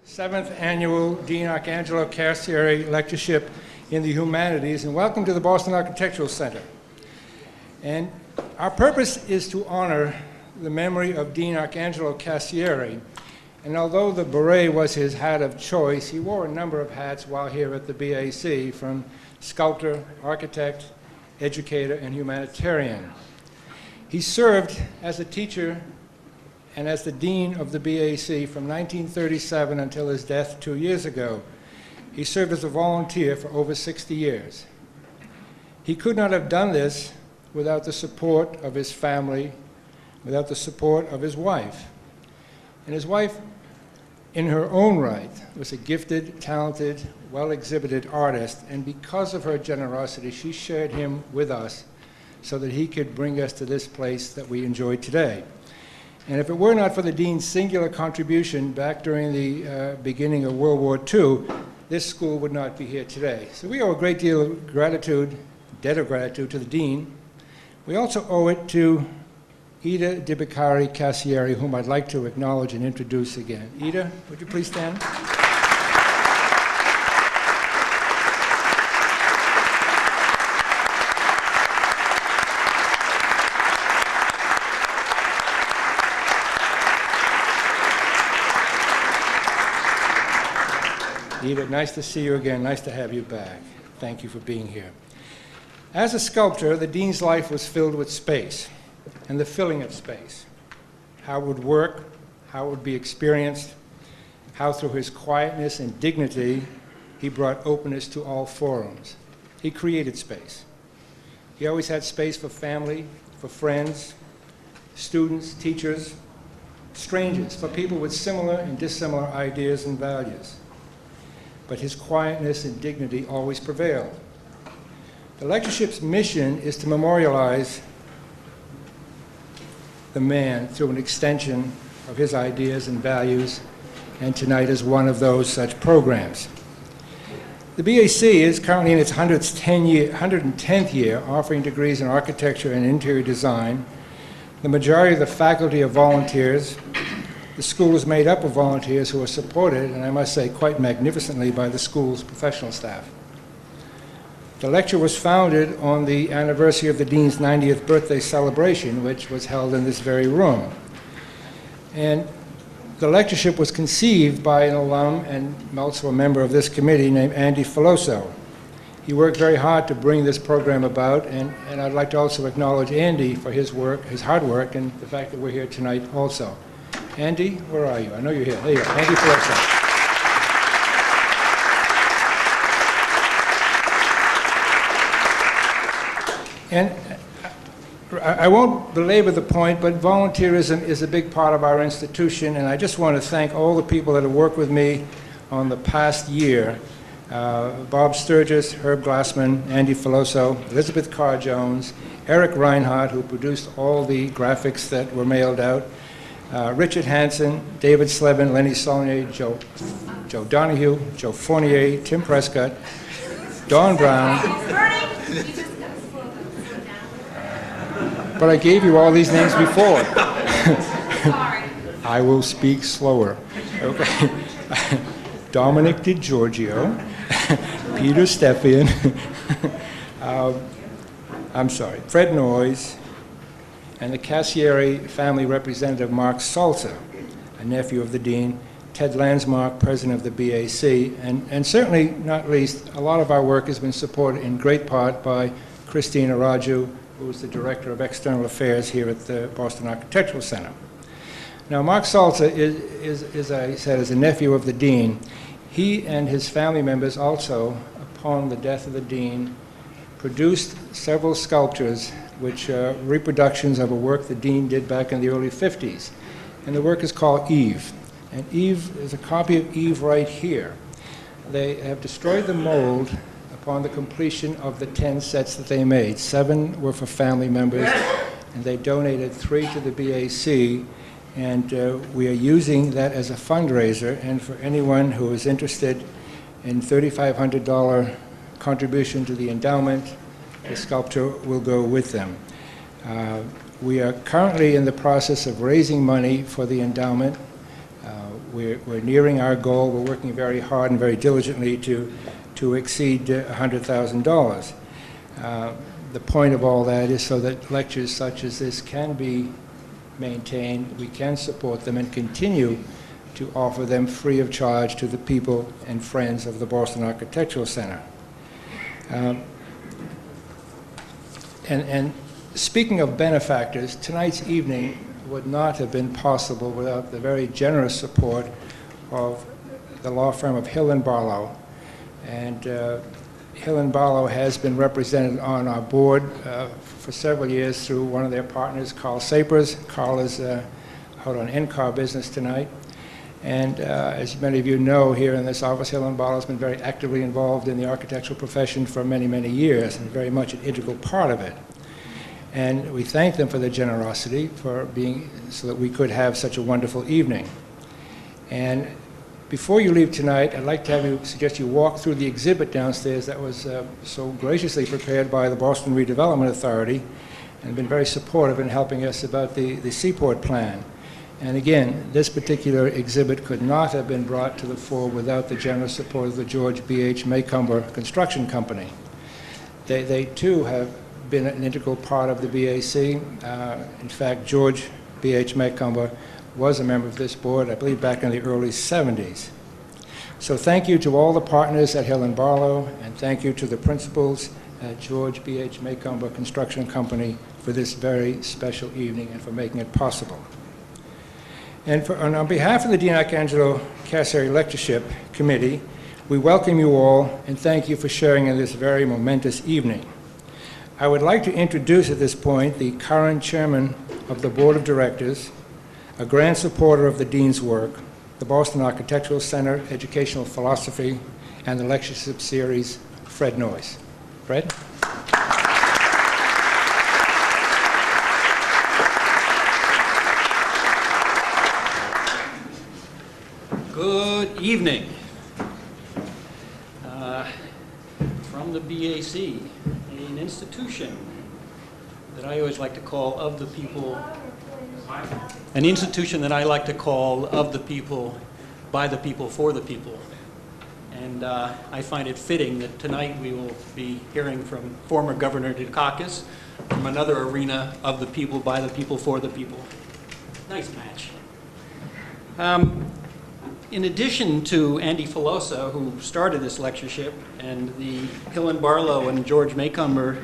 7th Annual Dean Arcangelo Cascieri Lectureship in the Humanities, and welcome to the Boston Architectural Center. And our purpose is to honor the memory of Dean Arcangelo Cascieri. And although the beret was his hat of choice, he wore a number of hats while here at the BAC, from sculptor, architect, educator, and humanitarian. He served as a teacher and as the dean of the BAC from 1937 until his death 2 years ago. He served as a volunteer for over 60 years. He could not have done this without the support of his family, without the support of his wife. And his wife, in her own right, was a gifted, talented, well-exhibited artist, and because of her generosity, she shared him with us so that he could bring us to this place that we enjoy today. And if it were not for the dean's singular contribution back during the beginning of World War II, this school would not be here today. So we owe a great deal of gratitude, debt of gratitude to the dean. We also owe it to Ida Dukakis Cascieri, whom I'd like to acknowledge and introduce again. Ida, would you please stand? Ida, nice to see you again. Nice to have you back. Thank you for being here. As a sculptor, the dean's life was filled with space and the filling of space. How it would work, how it would be experienced, how through his quietness and dignity, he brought openness to all forums. He created space. He always had space for family, for friends, students, teachers, strangers, for people with similar and dissimilar ideas and values. But his quietness and dignity always prevailed. The lectureship's mission is to memorialize the man through an extension of his ideas and values, and tonight is one of those such programs. The BAC is currently in its 110th year, offering degrees in architecture and interior design. The majority of the faculty are volunteers. The school is made up of volunteers who are supported, and I must say quite magnificently, by the school's professional staff. The lecture was founded on the anniversary of the dean's 90th birthday celebration, which was held in this very room. And the lectureship was conceived by an alum and also a member of this committee named Andy Filoso. He worked very hard to bring this program about, and I'd like to also acknowledge Andy for his work, his hard work, and the fact that we're here tonight also. Andy, where are you? I know you're here. There you are, Andy Filoso. And I won't belabor the point, but volunteerism is a big part of our institution, and I just want to thank all the people that have worked with me on the past year. Bob Sturgis, Herb Glassman, Andy Filoso, Elizabeth Carr-Jones, Eric Reinhardt, who produced all the graphics that were mailed out, Richard Hansen, David Slevin, Lenny Saulnier, Joe Donahue, Joe Fournier, Tim Prescott, Don Brown. But I gave you all these names before. I will speak slower. Okay. Dominic DiGiorgio, Peter Stephan, I'm sorry, Fred Noyes, and the Cascieri family representative, Mark Salsa, a nephew of the dean, Ted Landsmark, president of the BAC, and certainly not least, a lot of our work has been supported in great part by Christina Raju, who is the director of external affairs here at the Boston Architectural Center. Now, Mark Salsa is, as I said, is a nephew of the dean. He and his family members also, upon the death of the dean, produced several sculptures which are reproductions of a work the dean did back in the early 50s. And the work is called Eve. And Eve is a copy of Eve right here. They have destroyed the mold upon the completion of the 10 sets that they made. 7 were for family members, and they donated 3 to the BAC, and we are using that as a fundraiser, and for anyone who is interested in $3,500 contribution to the endowment, the sculpture will go with them. We are currently in the process of raising money for the endowment. we're nearing our goal. We're working very hard and very diligently to exceed $100,000. The point of all that is so that lectures such as this can be maintained, we can support them and continue to offer them free of charge to the people and friends of the Boston Architectural Center. And speaking of benefactors, tonight's evening would not have been possible without the very generous support of the law firm of Hill & Barlow. And Hill & Barlow has been represented on our board for several years through one of their partners, Carl Sapers. Carl is out on in-car business tonight. And as many of you know, here in this office, Hill & Barlow has been very actively involved in the architectural profession for many, many years, and very much an integral part of it. And we thank them for their generosity for being, so that we could have such a wonderful evening. And before you leave tonight, I'd like to suggest you walk through the exhibit downstairs that was so graciously prepared by the Boston Redevelopment Authority and been very supportive in helping us about the Seaport plan. And again, this particular exhibit could not have been brought to the fore without the generous support of the George B.H. Maycomber Construction Company. They too have been an integral part of the BAC. In fact, George B.H. Maycomber was a member of this board, I believe, back in the early 70s. So thank you to all the partners at Hill & Barlow, and thank you to the principals at George B.H. Maycomber Construction Company for this very special evening and for making it possible. And on behalf of the Dean Arcangelo Cascieri Lectureship Committee, we welcome you all and thank you for sharing in this very momentous evening. I would like to introduce at this point the current chairman of the Board of Directors, a grand supporter of the Dean's work, the Boston Architectural Center, Educational Philosophy, and the Lectureship Series, Fred Noyes. Fred? Good evening. From the BAC, an institution that I always like to call of the people, an institution that I like to call of the people, by the people, for the people. And I find it fitting that tonight we will be hearing from former Governor Dukakis from another arena of the people, by the people, for the people. Nice match. In addition to Andy Filosa, who started this lectureship, and the Hill & Barlow and George Maycomber,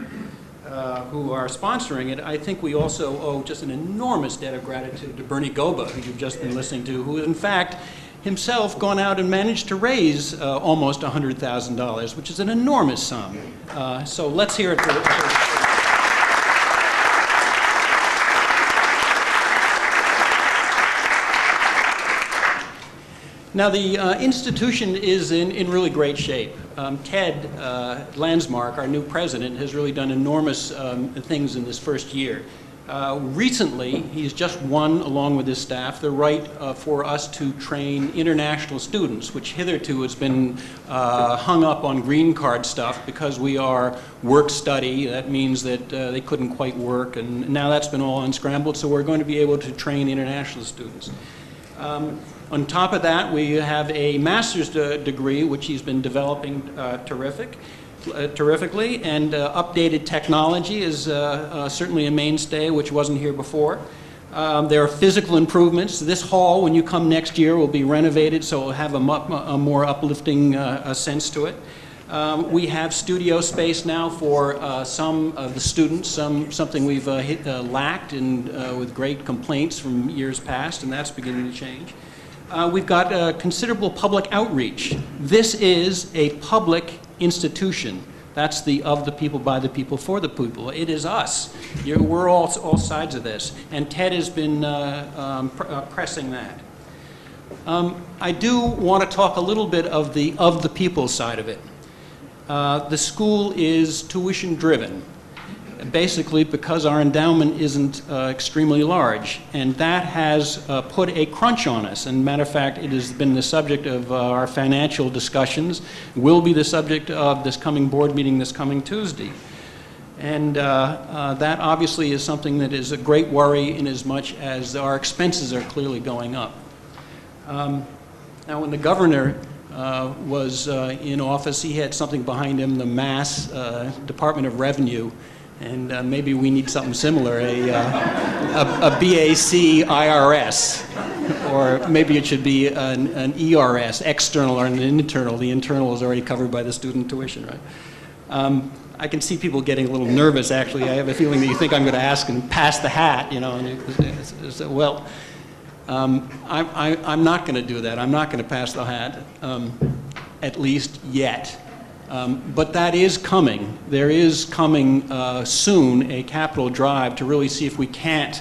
who are sponsoring it, I think we also owe just an enormous debt of gratitude to Bernie Goba, who you've just been listening to, who in fact himself gone out and managed to raise almost $100,000, which is an enormous sum. So let's hear it for Now, the institution is in really great shape. Ted Landsmark, our new president, has really done enormous things in this first year. Recently, he's just won, along with his staff, the right for us to train international students, which hitherto has been hung up on green card stuff because we are work-study. That means that they couldn't quite work, and now that's been all unscrambled, so we're going to be able to train international students. On top of that, we have a master's degree, which he's been developing terrifically, and updated technology is certainly a mainstay, which wasn't here before. There are physical improvements. This hall, when you come next year, will be renovated, so it will have a more uplifting sense to it. We have studio space now for some of the students, something we've lacked with great complaints from years past, and that's beginning to change. We've got considerable public outreach. This is a public institution. That's the of the people, by the people, for the people. It is us. We're all sides of this, and Ted has been pressing that. I do want to talk a little bit of the people side of it. The school is tuition driven, basically because our endowment isn't extremely large, and that has put a crunch on us. And matter of fact, it has been the subject of our financial discussions, will be the subject of this coming board meeting this coming Tuesday. And that obviously is something that is a great worry in as much as our expenses are clearly going up. Now, when the governor was in office, he had something behind him, the Mass Department of Revenue, and maybe we need something similar, a BAC IRS, or maybe it should be an ERS, external or an internal. The internal is already covered by the student tuition, right? I can see people getting a little nervous, actually. I have a feeling that you think I'm going to ask and pass the hat, you know. And well, I'm not going to do that. I'm not going to pass the hat, at least yet. But that is coming. There is coming soon a capital drive to really see if we can't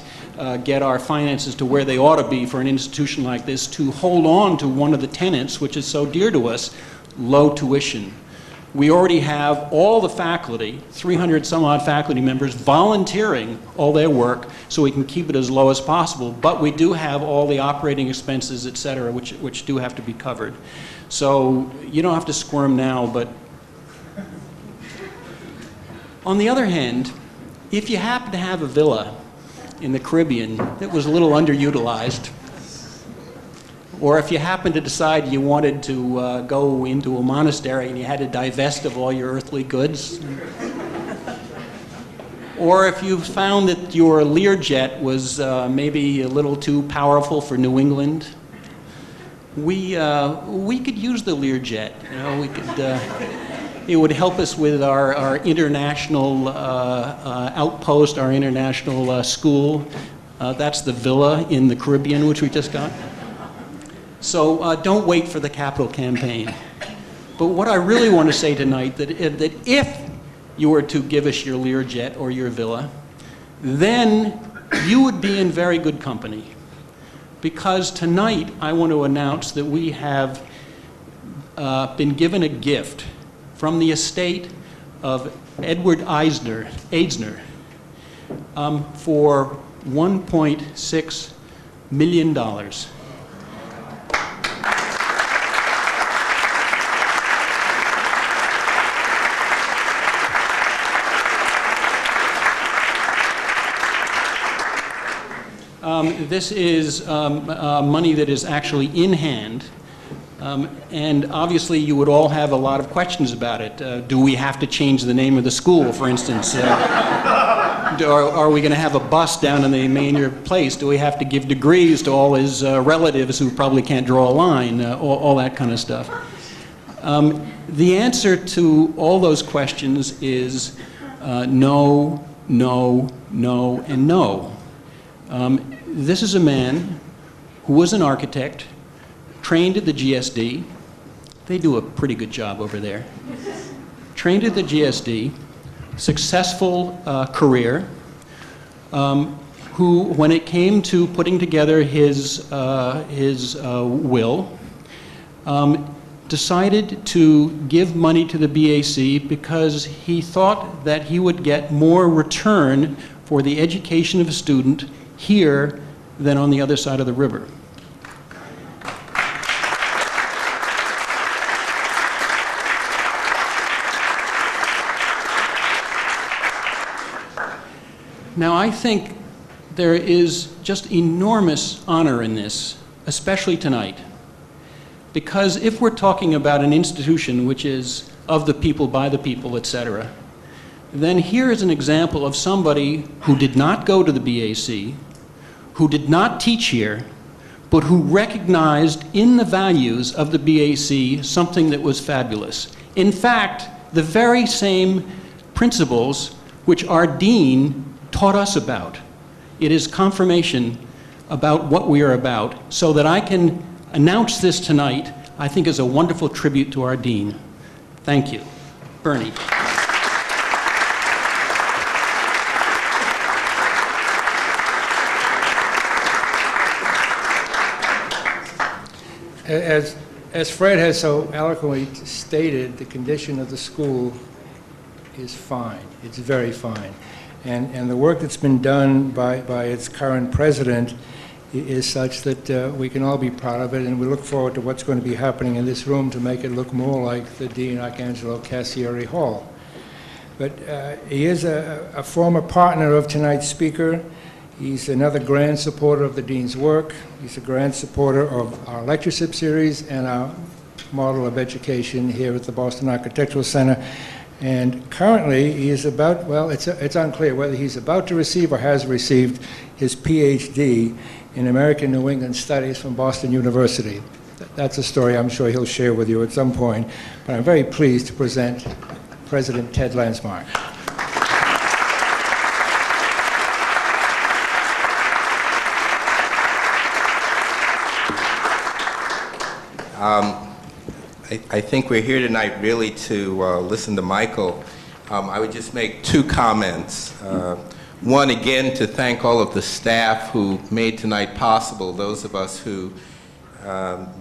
get our finances to where they ought to be for an institution like this, to hold on to one of the tenets which is so dear to us, low tuition. We already have all the faculty, 300 some odd faculty members, volunteering all their work so we can keep it as low as possible, but we do have all the operating expenses, et cetera, which do have to be covered. So you don't have to squirm now, but on the other hand, if you happen to have a villa in the Caribbean that was a little underutilized, or if you happen to decide you wanted to go into a monastery and you had to divest of all your earthly goods, or if you found that your Learjet was maybe a little too powerful for New England, we could use the Learjet. You know, we could. It would help us with our international outpost, our international school. That's the villa in the Caribbean, which we just got. So don't wait for the capital campaign. But what I really want to say tonight, that if you were to give us your Learjet or your villa, then you would be in very good company. Because tonight I want to announce that we have been given a gift from the estate of Edward Eisner for $1.6 million. This is money that is actually in hand. And obviously you would all have a lot of questions about it. Do we have to change the name of the school, for instance? Are we going to have a bus down in the Maynard Place? Do we have to give degrees to all his relatives who probably can't draw a line? All that kind of stuff. The answer to all those questions is no, no, no, and no. This is a man who was an architect, trained at the GSD. They do a pretty good job over there. Trained at the GSD, successful career, who, when it came to putting together his will, decided to give money to the BAC because he thought that he would get more return for the education of a student here than on the other side of the river. Now, I think there is just enormous honor in this, especially tonight, because if we're talking about an institution which is of the people, by the people, etc., then here is an example of somebody who did not go to the BAC, who did not teach here, but who recognized in the values of the BAC something that was fabulous. In fact, the very same principles which our dean taught us about. It is confirmation about what we are about, so that I can announce this tonight, I think is a wonderful tribute to our dean. Thank you. Bernie. As Fred has so eloquently stated, the condition of the school is fine. It's very fine. And the work that's been done by its current president is such that we can all be proud of it, and we look forward to what's going to be happening in this room to make it look more like the Dean Arcangelo Cascieri Hall. But he is a former partner of tonight's speaker. He's another grand supporter of the Dean's work. He's a grand supporter of our lectureship series and our model of education here at the Boston Architectural Center. And currently, he is about, well, it's unclear whether he's about to receive or has received his PhD in American New England Studies from Boston University. That's a story I'm sure he'll share with you at some point. But I'm very pleased to present President Ted Lansmark. I think we're here tonight really to listen to Michael. I would just make two comments. One, again, to thank all of the staff who made tonight possible. Those of us who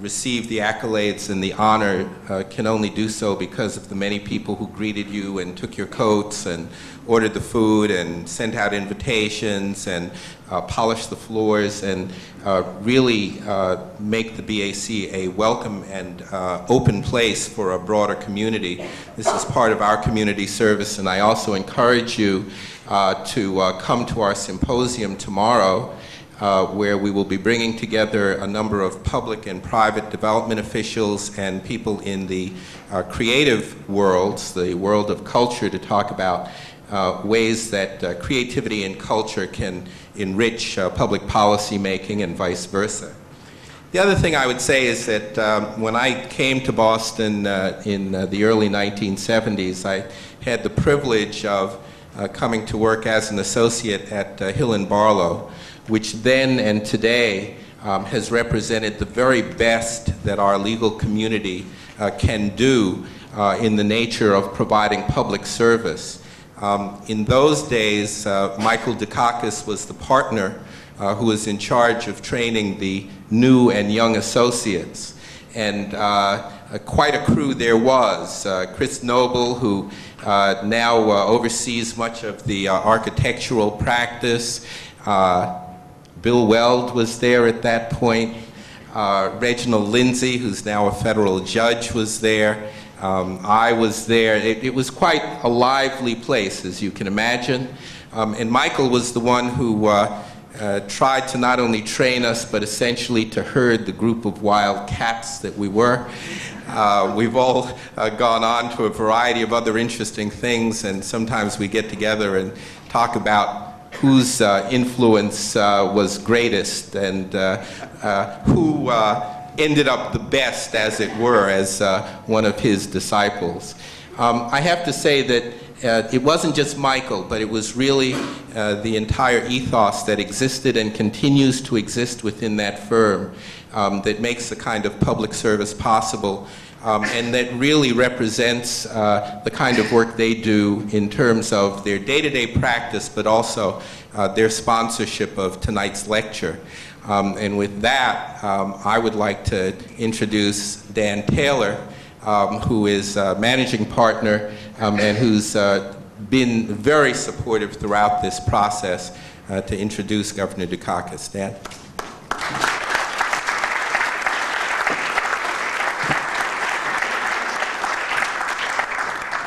received the accolades and the honor can only do so because of the many people who greeted you and took your coats and ordered the food and sent out invitations and polished the floors and really make the BAC a welcome and open place for a broader community. This is part of our community service, and I also encourage you to come to our symposium tomorrow, where we will be bringing together a number of public and private development officials and people in the creative worlds, the world of culture, to talk about ways that creativity and culture can enrich public policy making and vice versa. The other thing I would say is that when I came to Boston in the early 1970s, I had the privilege of coming to work as an associate at Hill and Barlow, which then and today has represented the very best that our legal community can do in the nature of providing public service. In those days, Michael Dukakis was the partner who was in charge of training the new and young associates. And quite a crew there was. Chris Noble, who now oversees much of the architectural practice. Bill Weld was there at that point. Reginald Lindsay, who's now a federal judge, was there. I was there. It was quite a lively place, as you can imagine. And Michael was the one who tried to not only train us, but essentially to herd the group of wild cats that we were. We've all gone on to a variety of other interesting things, and sometimes we get together and talk about whose influence was greatest and who ended up the best, as it were, as one of his disciples. I have to say that it wasn't just Michael, but it was really the entire ethos that existed and continues to exist within that firm that makes the kind of public service possible, and that really represents the kind of work they do in terms of their day-to-day practice, but also their sponsorship of tonight's lecture. And with that, I would like to introduce Dan Taylor, who is managing partner and who's been very supportive throughout this process, to introduce Governor Dukakis. Dan?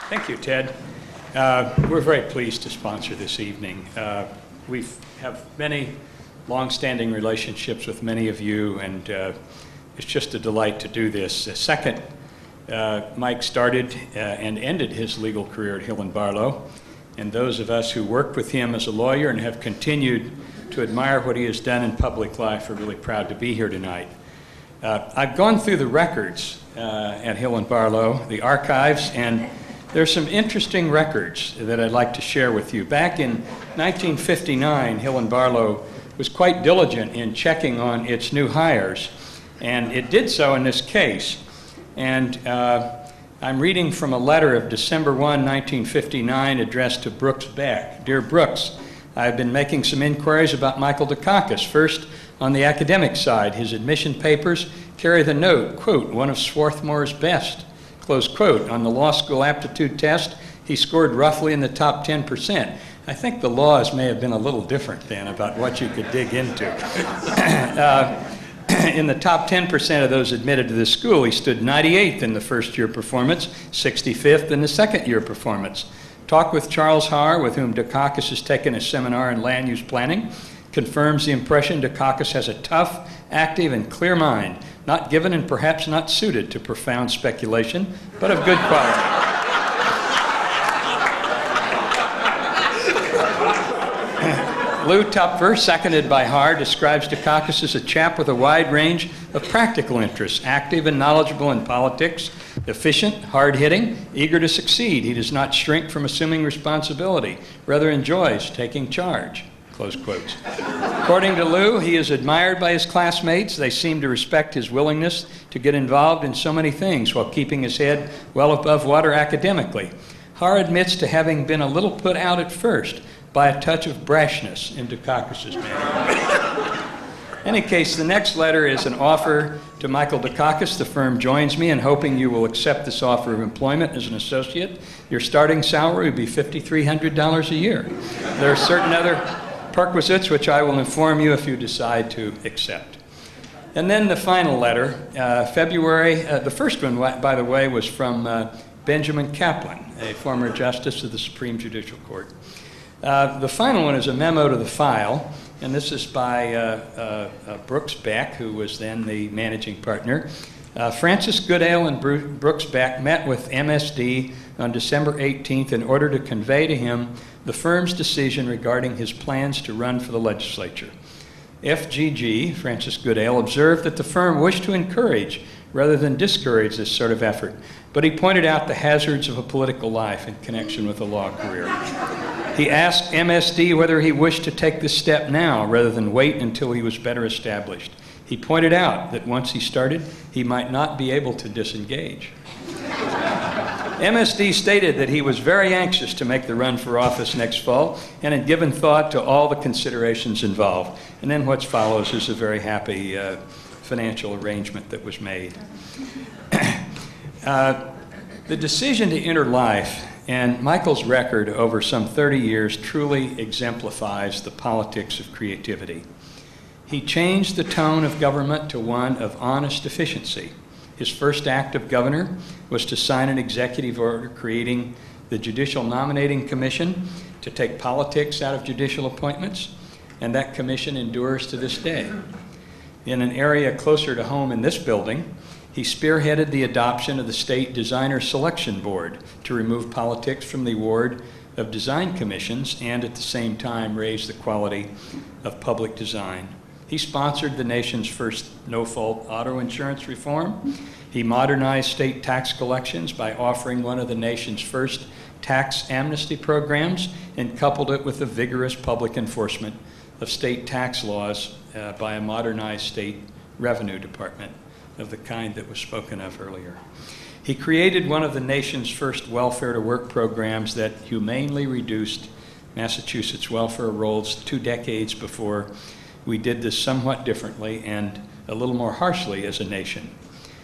Thank you, Ted. We're very pleased to sponsor this evening. We have many long-standing relationships with many of you, and it's just a delight to do this. Second, Mike started and ended his legal career at Hill and Barlow, and those of us who worked with him as a lawyer and have continued to admire what he has done in public life are really proud to be here tonight. I've gone through the records at Hill and Barlow, the archives, and there's some interesting records that I'd like to share with you. Back in 1959, Hill and Barlow was quite diligent in checking on its new hires, and it did so in this case. And I'm reading from a letter of December 1, 1959, addressed to Brooks Beck. Dear Brooks, I've been making some inquiries about Michael Dukakis. First, on the academic side, his admission papers carry the note, quote, one of Swarthmore's best, close quote. On the law school aptitude test, he scored roughly in the top 10%. I think the laws may have been a little different then about what you could dig into. In the top 10% of those admitted to the school, he stood 98th in the first-year performance, 65th in the second-year performance. Talk with Charles Haar, with whom Dukakis has taken a seminar in land use planning, confirms the impression Dukakis has a tough, active, and clear mind, not given and perhaps not suited to profound speculation, but of good quality. Lou Tupfer, seconded by Haar, describes Dukakis as a chap with a wide range of practical interests, active and knowledgeable in politics, efficient, hard-hitting, eager to succeed. He does not shrink from assuming responsibility, rather enjoys taking charge. Close quotes. According to Lou, he is admired by his classmates. They seem to respect his willingness to get involved in so many things while keeping his head well above water academically. Haar admits to having been a little put out at first by a touch of brashness in Dukakis' manner. In any case, the next letter is an offer to Michael Dukakis. The firm joins me in hoping you will accept this offer of employment as an associate. Your starting salary would be $5,300 a year. There are certain other perquisites which I will inform you if you decide to accept. And then the final letter, the first one, by the way, was from Benjamin Kaplan, a former justice of the Supreme Judicial Court. The final one is a memo to the file, and this is by Brooks Beck, who was then the managing partner. Francis Goodale and Brooks Beck met with MSD on December 18th in order to convey to him the firm's decision regarding his plans to run for the legislature. FGG, Francis Goodale, observed that the firm wished to encourage rather than discourage this sort of effort, but he pointed out the hazards of a political life in connection with a law career. He asked MSD whether he wished to take this step now rather than wait until he was better established. He pointed out that once he started, he might not be able to disengage. MSD stated that he was very anxious to make the run for office next fall and had given thought to all the considerations involved. And then what follows is a very happy financial arrangement that was made. The decision to enter life and Michael's record over some 30 years truly exemplifies the politics of creativity. He changed the tone of government to one of honest efficiency. His first act of governor was to sign an executive order creating the Judicial Nominating Commission to take politics out of judicial appointments, and that commission endures to this day. In an area closer to home in this building, he spearheaded the adoption of the State Designer Selection Board to remove politics from the award of design commissions and at the same time raise the quality of public design. He sponsored the nation's first no-fault auto insurance reform. He modernized state tax collections by offering one of the nation's first tax amnesty programs and coupled it with a vigorous public enforcement of state tax laws by a modernized state revenue department of the kind that was spoken of earlier. He created one of the nation's first welfare-to-work programs that humanely reduced Massachusetts welfare rolls 2 decades before we did this somewhat differently and a little more harshly as a nation.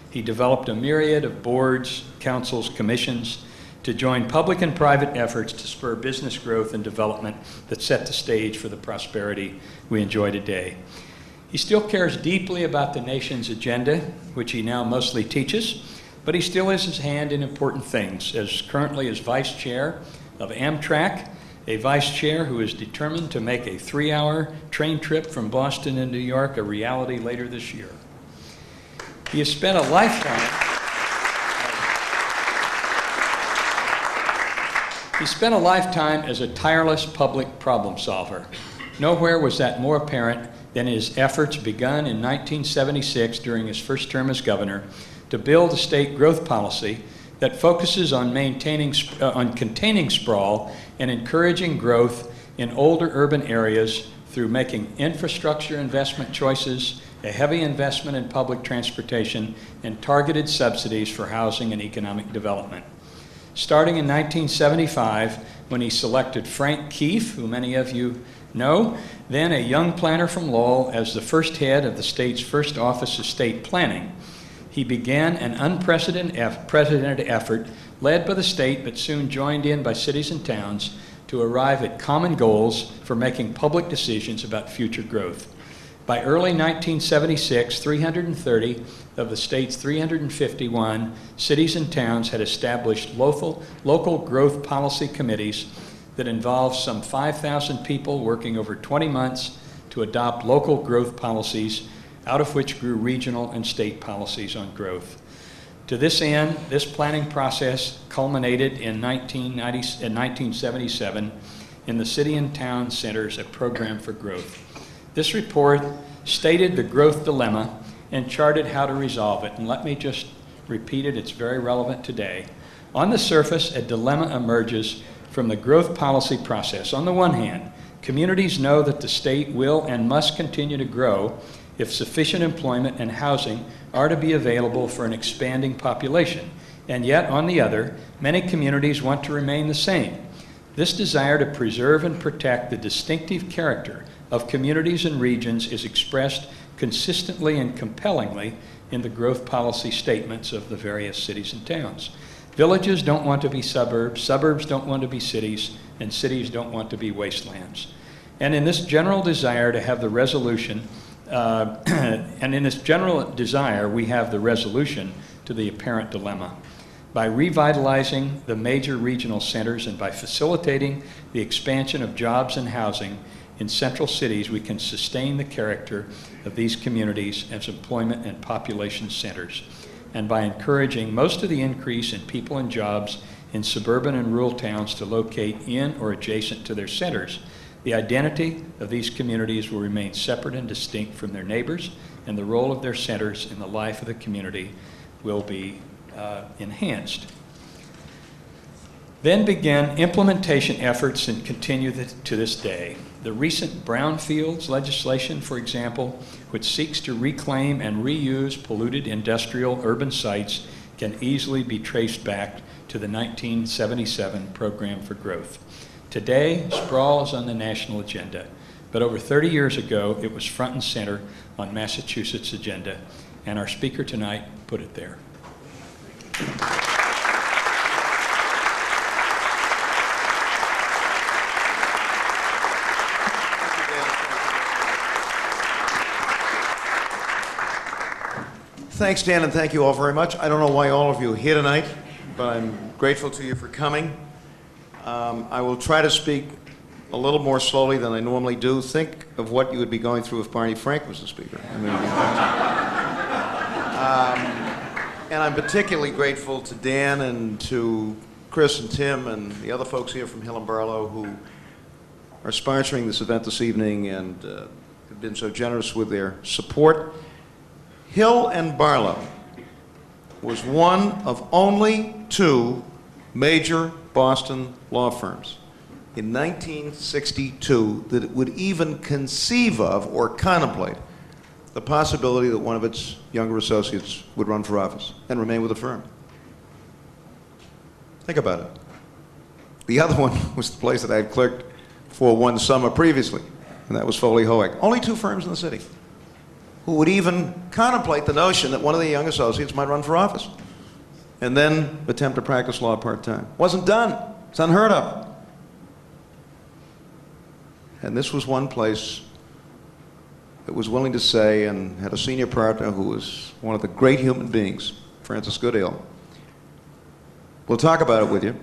He developed a myriad of boards, councils, commissions to join public and private efforts to spur business growth and development that set the stage for the prosperity we enjoy today. He still cares deeply about the nation's agenda, which he now mostly teaches, but he still has his hand in important things, as currently as vice chair of Amtrak, a vice chair who is determined to make a 3-hour train trip from Boston to New York a reality later this year. He has spent a lifetime as a tireless public problem solver. Nowhere was that more apparent than his efforts begun in 1976 during his first term as governor to build a state growth policy that focuses on containing sprawl and encouraging growth in older urban areas through making infrastructure investment choices, a heavy investment in public transportation, and targeted subsidies for housing and economic development. Starting in 1975, when he selected Frank Keefe, who many of you know, then a young planner from Lowell, as the first head of the state's first Office of State Planning, he began an unprecedented effort led by the state but soon joined in by cities and towns to arrive at common goals for making public decisions about future growth. By early 1976, 330 of the state's 351 cities and towns had established local growth policy committees that involved some 5,000 people working over 20 months to adopt local growth policies, out of which grew regional and state policies on growth. To this end, this planning process culminated in 1977 in the City and Town Centers, a program for growth. This report stated the growth dilemma and charted how to resolve it. And let me just repeat it, it's very relevant today. On the surface, a dilemma emerges from the growth policy process. On the one hand, communities know that the state will and must continue to grow if sufficient employment and housing are to be available for an expanding population. And yet, on the other, many communities want to remain the same. This desire to preserve and protect the distinctive character of communities and regions is expressed consistently and compellingly in the growth policy statements of the various cities and towns. Villages don't want to be suburbs, suburbs don't want to be cities, and cities don't want to be wastelands. And in this general desire to have the resolution, we have the resolution to the apparent dilemma. By revitalizing the major regional centers and by facilitating the expansion of jobs and housing in central cities, we can sustain the character of these communities as employment and population centers. And by encouraging most of the increase in people and jobs in suburban and rural towns to locate in or adjacent to their centers, the identity of these communities will remain separate and distinct from their neighbors, and the role of their centers in the life of the community will be enhanced. Then began implementation efforts and continue to this day. The recent brownfields legislation, for example, which seeks to reclaim and reuse polluted industrial urban sites, can easily be traced back to the 1977 Program for Growth. Today, sprawl is on the national agenda, but over 30 years ago, it was front and center on Massachusetts' agenda, and our speaker tonight put it there. Thanks, Dan, and thank you all very much. I don't know why all of you are here tonight, but I'm grateful to you for coming. I will try to speak a little more slowly than I normally do. Think of what you would be going through if Barney Frank was the speaker. And I'm particularly grateful to Dan and to Chris and Tim and the other folks here from Hill and Barlow who are sponsoring this event this evening and have been so generous with their support. Hill and Barlow was one of only two major Boston law firms in 1962 that would even conceive of or contemplate the possibility that one of its younger associates would run for office and remain with the firm. Think about it. The other one was the place that I had clerked for one summer previously, and that was Foley Hoek. Only two firms in the city who would even contemplate the notion that one of the young associates might run for office and then attempt to practice law part-time. Wasn't done. It's unheard of. And this was one place that was willing to say, and had a senior partner who was one of the great human beings, Francis Goodale. We'll talk about it with you,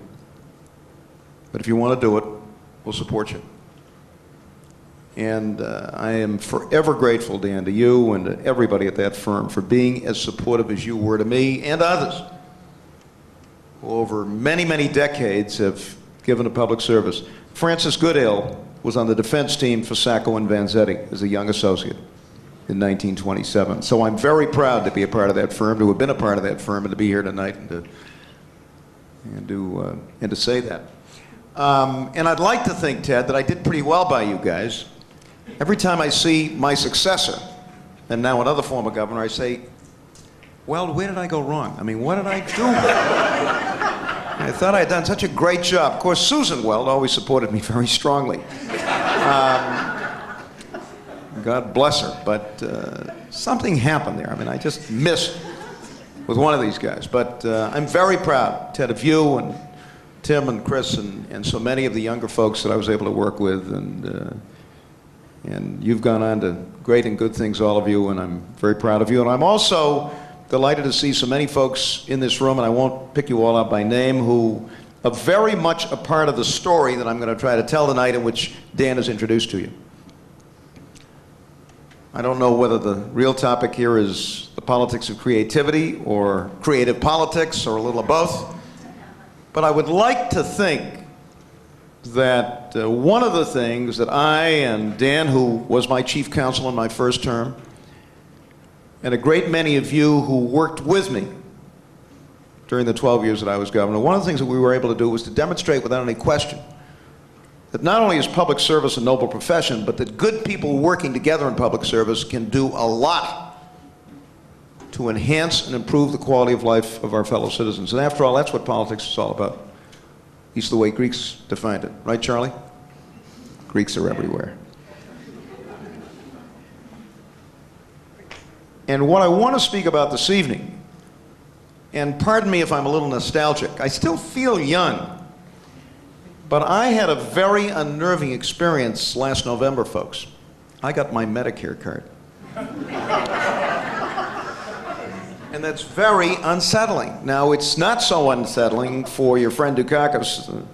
but if you want to do it, we'll support you. And I am forever grateful, Dan, to you and to everybody at that firm for being as supportive as you were to me and others who over many, many decades have given a public service. Francis Goodale was on the defense team for Sacco and Vanzetti as a young associate in 1927. So I'm very proud to be a part of that firm, to have been a part of that firm, and to be here tonight and to say that. And I'd like to think, Ted, that I did pretty well by you guys. Every time I see my successor, and now another former governor, I say, well, where did I go wrong? I mean, what did I do? I thought I had done such a great job. Of course, Susan Weld always supported me very strongly. God bless her, but something happened there. I mean, I just missed with one of these guys. But I'm very proud, Ted, of you and Tim and Chris and so many of the younger folks that I was able to work with. And you've gone on to great and good things, all of you, and I'm very proud of you. And I'm also delighted to see so many folks in this room, and I won't pick you all up by name, who are very much a part of the story that I'm going to try to tell tonight, in which Dan has introduced to you. I don't know whether the real topic here is the politics of creativity or creative politics or a little of both. But I would like to think that one of the things that I and Dan, who was my chief counsel in my first term, and a great many of you who worked with me during the 12 years that I was governor, one of the things that we were able to do was to demonstrate without any question that not only is public service a noble profession, but that good people working together in public service can do a lot to enhance and improve the quality of life of our fellow citizens. And after all, that's what politics is all about. At least the way Greeks defined it. Right, Charlie? Greeks are everywhere. And what I want to speak about this evening, and pardon me if I'm a little nostalgic, I still feel young. But I had a very unnerving experience last November, folks. I got my Medicare card. And that's very unsettling. Now, it's not so unsettling for your friend Dukakis, the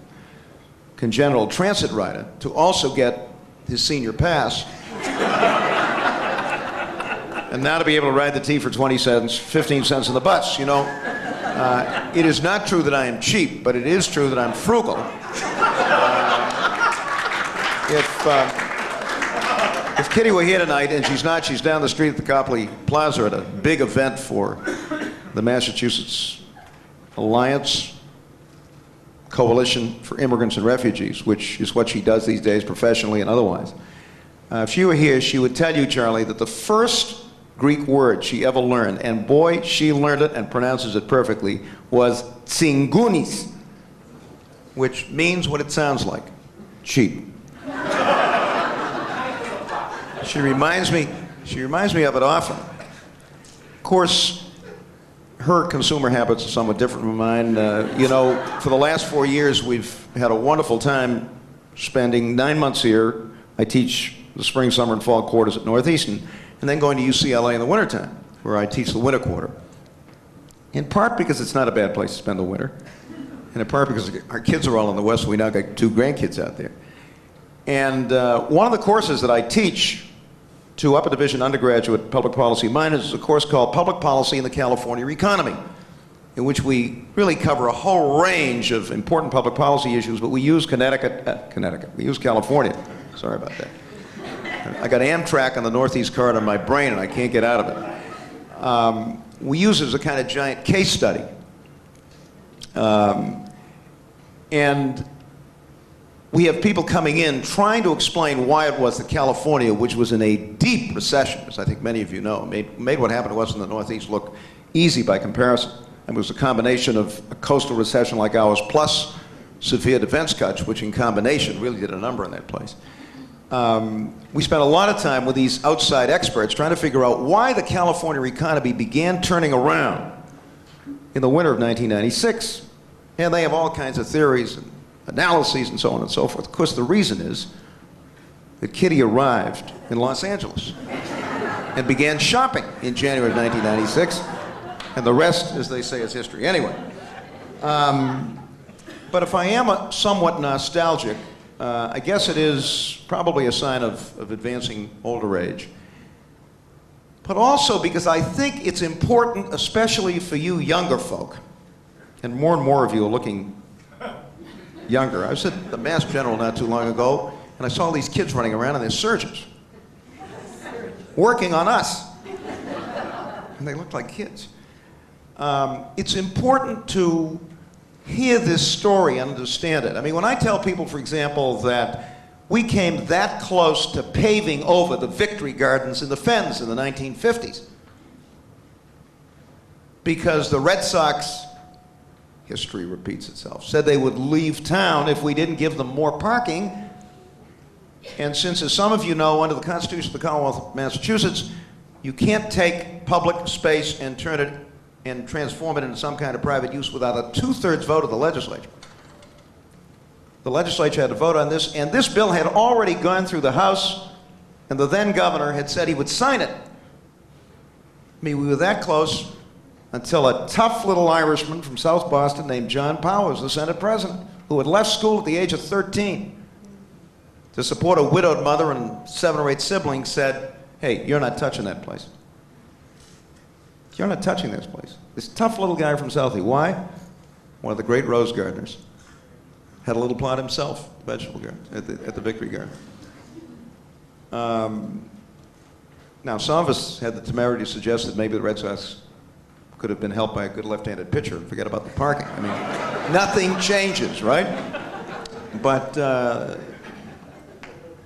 congenital transit rider, to also get his senior pass. And now to be able to ride the T for 20 cents, 15 cents in the bus, you know. It is not true that I am cheap, but it is true that I'm frugal. If Kitty were here tonight, and she's not, she's down the street at the Copley Plaza at a big event for the Massachusetts Alliance Coalition for Immigrants and Refugees, which is what she does these days professionally and otherwise. If she were here, she would tell you, Charlie, that the first Greek word she ever learned, and boy, she learned it and pronounces it perfectly, was tsingounis, which means what it sounds like, cheap. She reminds me of it often. Of course, her consumer habits are somewhat different from mine. You know, for the last 4 years, we've had a wonderful time spending 9 months here. I teach the spring, summer, and fall quarters at Northeastern, and then going to UCLA in the wintertime, where I teach the winter quarter. In part because it's not a bad place to spend the winter, and in part because our kids are all in the West, so we now got 2 grandkids out there. And one of the courses that I teach to upper division undergraduate public policy minors is a course called Public Policy in the California Economy, in which we really cover a whole range of important public policy issues, but we use we use California. Sorry about that. I got Amtrak on the Northeast corridor in my brain and I can't get out of it. We use it as a kind of giant case study. And we have people coming in trying to explain why it was that California, which was in a deep recession, as I think many of you know, made what happened to us in the Northeast look easy by comparison. It was a combination of a coastal recession like ours plus severe defense cuts, which in combination really did a number in that place. We spent a lot of time with these outside experts trying to figure out why the California economy began turning around in the winter of 1996. And they have all kinds of theories and analyses and so on and so forth. Of course, the reason is that Kitty arrived in Los Angeles and began shopping in January of 1996, and the rest, as they say, is history. Anyway, but if I am somewhat nostalgic, I guess it is probably a sign of advancing older age. But also because I think it's important, especially for you younger folk, and more of you are looking younger. I was at the Mass General not too long ago, and I saw these kids running around, and they're surgeons working on us. And they looked like kids. It's important to hear this story and understand it. I mean, when I tell people, for example, that we came that close to paving over the Victory Gardens in the Fens in the 1950s because the Red Sox, history repeats itself, said they would leave town if we didn't give them more parking. And since, as some of you know, under the Constitution of the Commonwealth of Massachusetts, you can't take public space and turn it and transform it into some kind of private use without a 2/3 vote of the legislature. The legislature had to vote on this, and this bill had already gone through the House, and the then governor had said he would sign it. I mean, we were that close until a tough little Irishman from South Boston named John Powers, the Senate president, who had left school at the age of 13 to support a widowed mother and 7 or 8 siblings, said, hey, you're not touching that place. You're not touching this place. This tough little guy from Southie. Why? One of the great rose gardeners. Had a little plot himself, vegetable garden, at the Victory Garden. Now, some of us had the temerity to suggest that maybe the Red Sox could have been helped by a good left-handed pitcher. Forget about the parking. I mean, nothing changes, right? But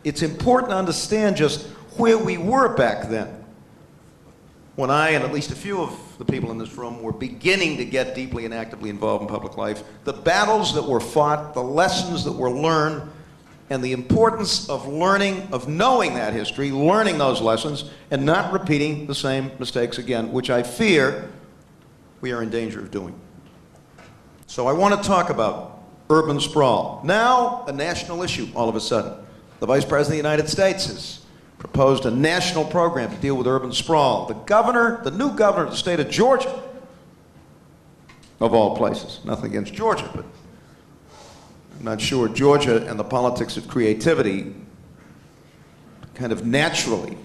it's important to understand just where we were back then, when I and at least a few of the people in this room were beginning to get deeply and actively involved in public life, the battles that were fought, the lessons that were learned, and the importance of learning, of knowing that history, learning those lessons, and not repeating the same mistakes again, which I fear we are in danger of doing. So I want to talk about urban sprawl. Now, a national issue all of a sudden. The Vice President of the United States has proposed a national program to deal with urban sprawl. The new governor of the state of Georgia, of all places, nothing against Georgia, but I'm not sure Georgia and the politics of creativity kind of naturally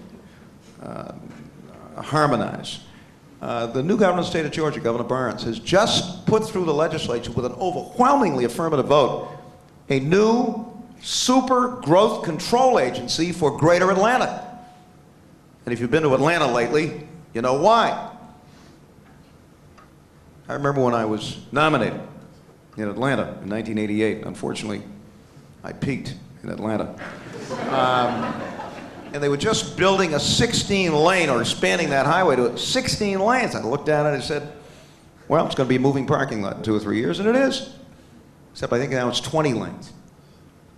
harmonize. The new governor of the state of Georgia, Governor Barnes, has just put through the legislature with an overwhelmingly affirmative vote a new super growth control agency for Greater Atlanta. And if you've been to Atlanta lately, you know why. I remember when I was nominated in Atlanta in 1988. Unfortunately, I peaked in Atlanta. And they were just building a 16-lane, or expanding that highway to 16 lanes. I looked at it and said, well, it's going to be a moving parking lot in 2 or 3 years, and it is. Except I think now it's 20 lanes.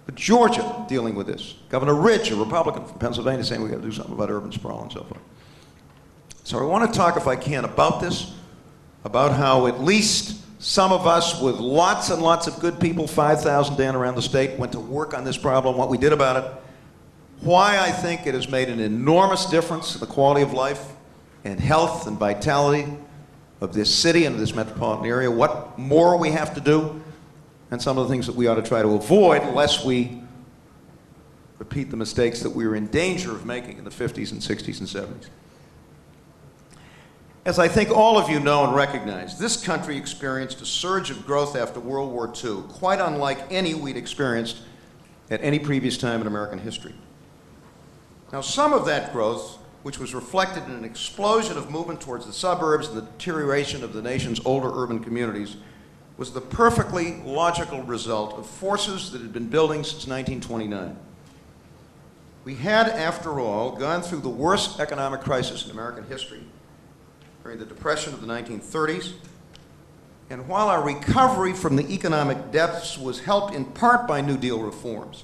But Georgia dealing with this. Governor Ridge, a Republican from Pennsylvania, saying we've got to do something about urban sprawl and so forth. So I want to talk, if I can, about this, about how at least some of us with lots and lots of good people, 5,000 down around the state, went to work on this problem, what we did about it, why I think it has made an enormous difference in the quality of life and health and vitality of this city and this metropolitan area, what more we have to do, and some of the things that we ought to try to avoid lest we repeat the mistakes that we were in danger of making in the 50s and 60s and 70s. As I think all of you know and recognize, this country experienced a surge of growth after World War II, quite unlike any we'd experienced at any previous time in American history. Now, some of that growth, which was reflected in an explosion of movement towards the suburbs and the deterioration of the nation's older urban communities, was the perfectly logical result of forces that had been building since 1929. We had, after all, gone through the worst economic crisis in American history during the Depression of the 1930s, and while our recovery from the economic depths was helped in part by New Deal reforms,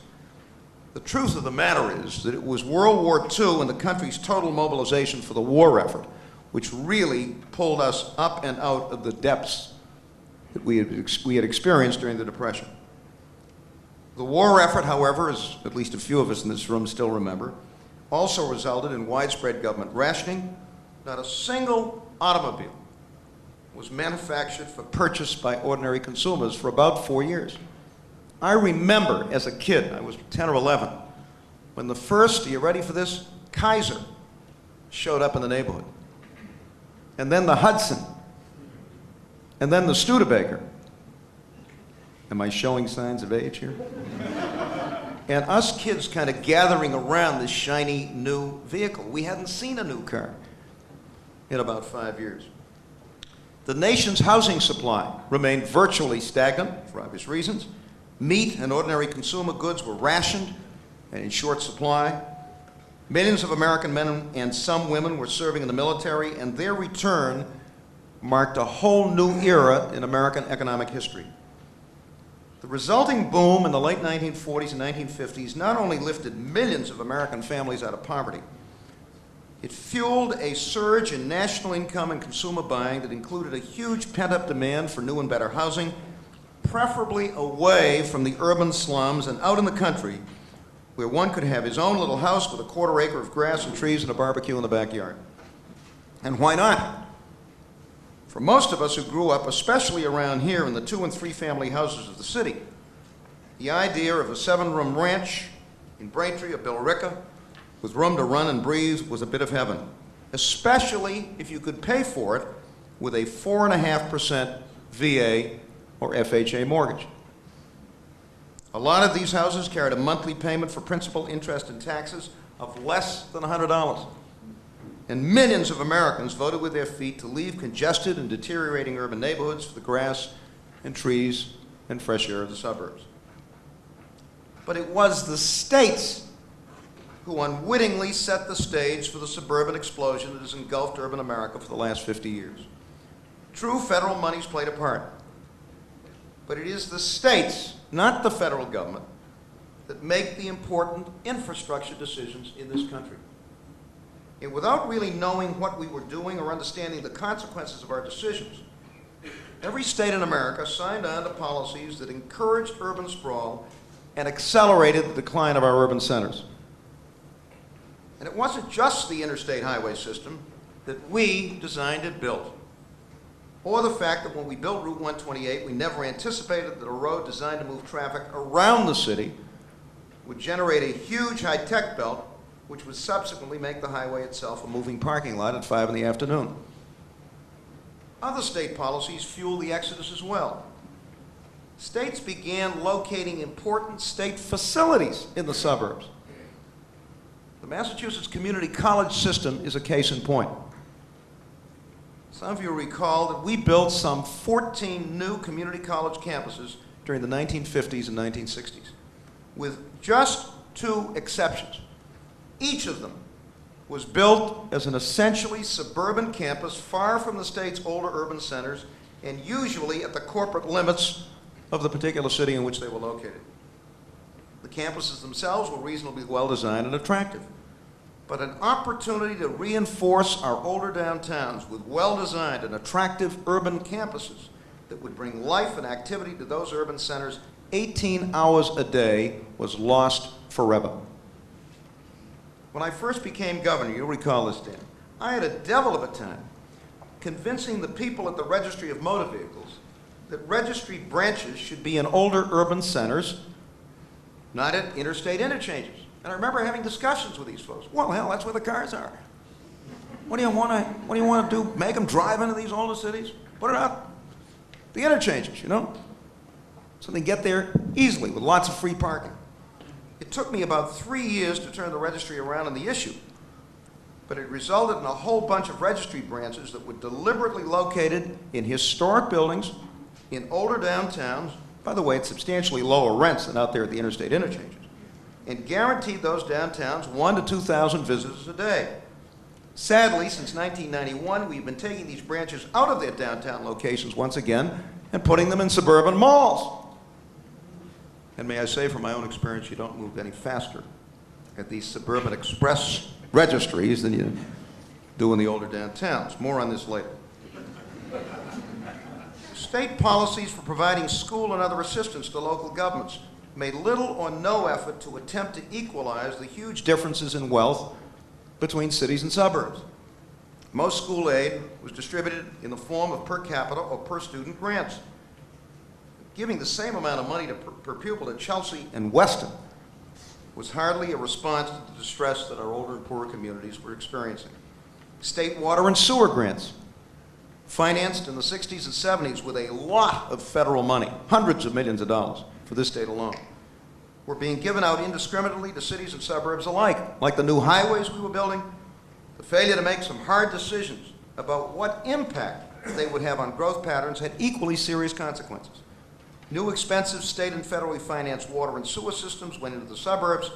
the truth of the matter is that it was World War II and the country's total mobilization for the war effort which really pulled us up and out of the depths that we had experienced during the Depression. The war effort, however, as at least a few of us in this room still remember, also resulted in widespread government rationing. Not a single automobile was manufactured for purchase by ordinary consumers for about 4 years. I remember as a kid, I was 10 or 11, when the first, are you ready for this, Kaiser showed up in the neighborhood. And then the Hudson. And then the Studebaker. Am I showing signs of age here? And us kids kind of gathering around this shiny new vehicle. We hadn't seen a new car in about 5 years. The nation's housing supply remained virtually stagnant for obvious reasons. Meat and ordinary consumer goods were rationed and in short supply. Millions of American men and some women were serving in the military, and their return marked a whole new era in American economic history. The resulting boom in the late 1940s and 1950s not only lifted millions of American families out of poverty, it fueled a surge in national income and consumer buying that included a huge pent-up demand for new and better housing, preferably away from the urban slums and out in the country, where one could have his own little house with a quarter acre of grass and trees and a barbecue in the backyard. And why not? For most of us who grew up, especially around here in the 2- and 3-family houses of the city, the idea of a 7-room ranch in Braintree or Billerica with room to run and breathe was a bit of heaven, especially if you could pay for it with a 4.5% VA or FHA mortgage. A lot of these houses carried a monthly payment for principal, interest, and taxes of less than $100. And millions of Americans voted with their feet to leave congested and deteriorating urban neighborhoods for the grass and trees and fresh air of the suburbs. But it was the states who unwittingly set the stage for the suburban explosion that has engulfed urban America for the last 50 years. True, federal money's played a part, but it is the states, not the federal government, that make the important infrastructure decisions in this country. And without really knowing what we were doing or understanding the consequences of our decisions, every state in America signed on to policies that encouraged urban sprawl and accelerated the decline of our urban centers. And it wasn't just the interstate highway system that we designed and built, or the fact that when we built Route 128, we never anticipated that a road designed to move traffic around the city would generate a huge high-tech belt, which would subsequently make the highway itself a moving parking lot at 5 in the afternoon. Other state policies fueled the exodus as well. States began locating important state facilities in the suburbs. The Massachusetts Community College system is a case in point. Some of you recall that we built some 14 new community college campuses during the 1950s and 1960s, with just 2 exceptions. Each of them was built as an essentially suburban campus far from the state's older urban centers and usually at the corporate limits of the particular city in which they were located. The campuses themselves were reasonably well designed and attractive, but an opportunity to reinforce our older downtowns with well-designed and attractive urban campuses that would bring life and activity to those urban centers 18 hours a day was lost forever. When I first became governor, you'll recall this, Dan, I had a devil of a time convincing the people at the Registry of Motor Vehicles that registry branches should be in older urban centers, not at interstate interchanges. And I remember having discussions with these folks. Well, hell, that's where the cars are. What do you want to do? Make them drive into these older cities? Put it up the interchanges, you know, so they get there easily with lots of free parking. It took me about 3 years to turn the registry around on the issue, but it resulted in a whole bunch of registry branches that were deliberately located in historic buildings, in older downtowns, by the way, at substantially lower rents than out there at the interstate interchanges, and guaranteed those downtowns 1,000 to 2,000 visitors a day. Sadly, since 1991, we've been taking these branches out of their downtown locations once again and putting them in suburban malls. And may I say, from my own experience, you don't move any faster at these suburban express registries than you do in the older downtowns. More on this later. State policies for providing school and other assistance to local governments made little or no effort to attempt to equalize the huge differences in wealth between cities and suburbs. Most school aid was distributed in the form of per capita or per student grants. Giving the same amount of money per pupil to Chelsea and Weston was hardly a response to the distress that our older and poorer communities were experiencing. State water and sewer grants, financed in the 60s and 70s with a lot of federal money, hundreds of millions of dollars for this state alone, were being given out indiscriminately to cities and suburbs alike, like the new highways we were building, the failure to make some hard decisions about what impact they would have on growth patterns had equally serious consequences. New expensive state and federally financed water and sewer systems went into the suburbs,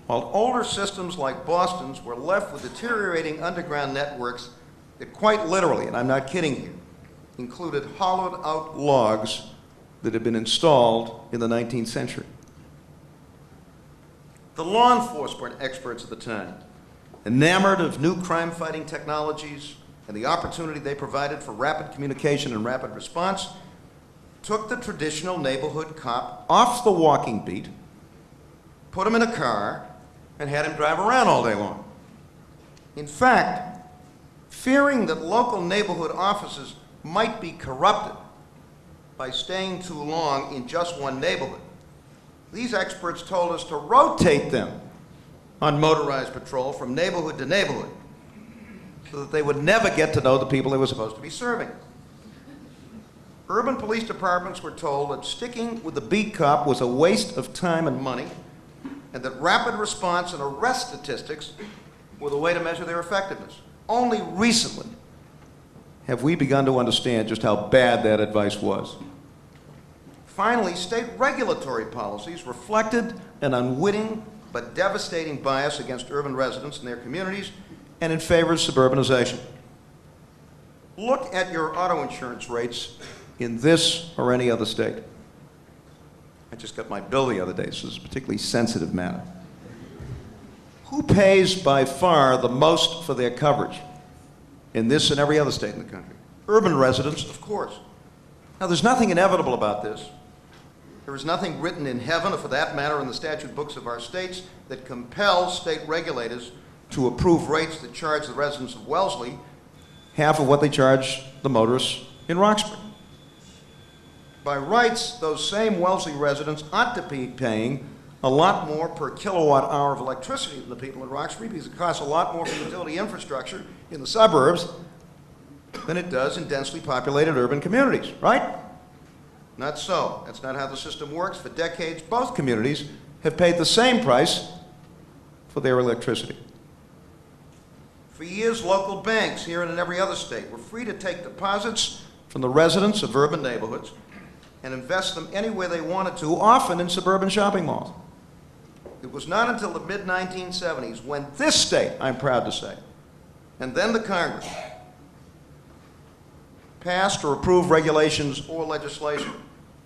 while older systems like Boston's were left with deteriorating underground networks that quite literally, and I'm not kidding here, included hollowed out logs that had been installed in the 19th century. The law enforcement experts at the time, enamored of new crime-fighting technologies and the opportunity they provided for rapid communication and rapid response, took the traditional neighborhood cop off the walking beat, put him in a car, and had him drive around all day long. In fact, fearing that local neighborhood officers might be corrupted by staying too long in just one neighborhood, these experts told us to rotate them on motorized patrol from neighborhood to neighborhood so that they would never get to know the people they were supposed to be serving. Urban police departments were told that sticking with the beat cop was a waste of time and money, and that rapid response and arrest statistics were the way to measure their effectiveness. Only recently have we begun to understand just how bad that advice was. Finally, state regulatory policies reflected an unwitting but devastating bias against urban residents and their communities and in favor of suburbanization. Look at your auto insurance rates in this or any other state. I just got my bill the other day, so it's a particularly sensitive matter. Who pays by far the most for their coverage in this and every other state in the country? Urban residents, of course. Now, there's nothing inevitable about this. There is nothing written in heaven, or for that matter in the statute books of our states, that compels state regulators to approve rates that charge the residents of Wellesley half of what they charge the motorists in Roxbury. By rights, those same Wellesley residents ought to be paying a lot more per kilowatt hour of electricity than the people in Roxbury, because it costs a lot more for utility infrastructure in the suburbs than it does in densely populated urban communities, right? Not so. That's not how the system works. For decades, both communities have paid the same price for their electricity. For years, local banks here and in every other state were free to take deposits from the residents of urban neighborhoods and invest them anywhere they wanted to, often in suburban shopping malls. It was not until the mid-1970s when this state, I'm proud to say, and then the Congress, passed or approved regulations or legislation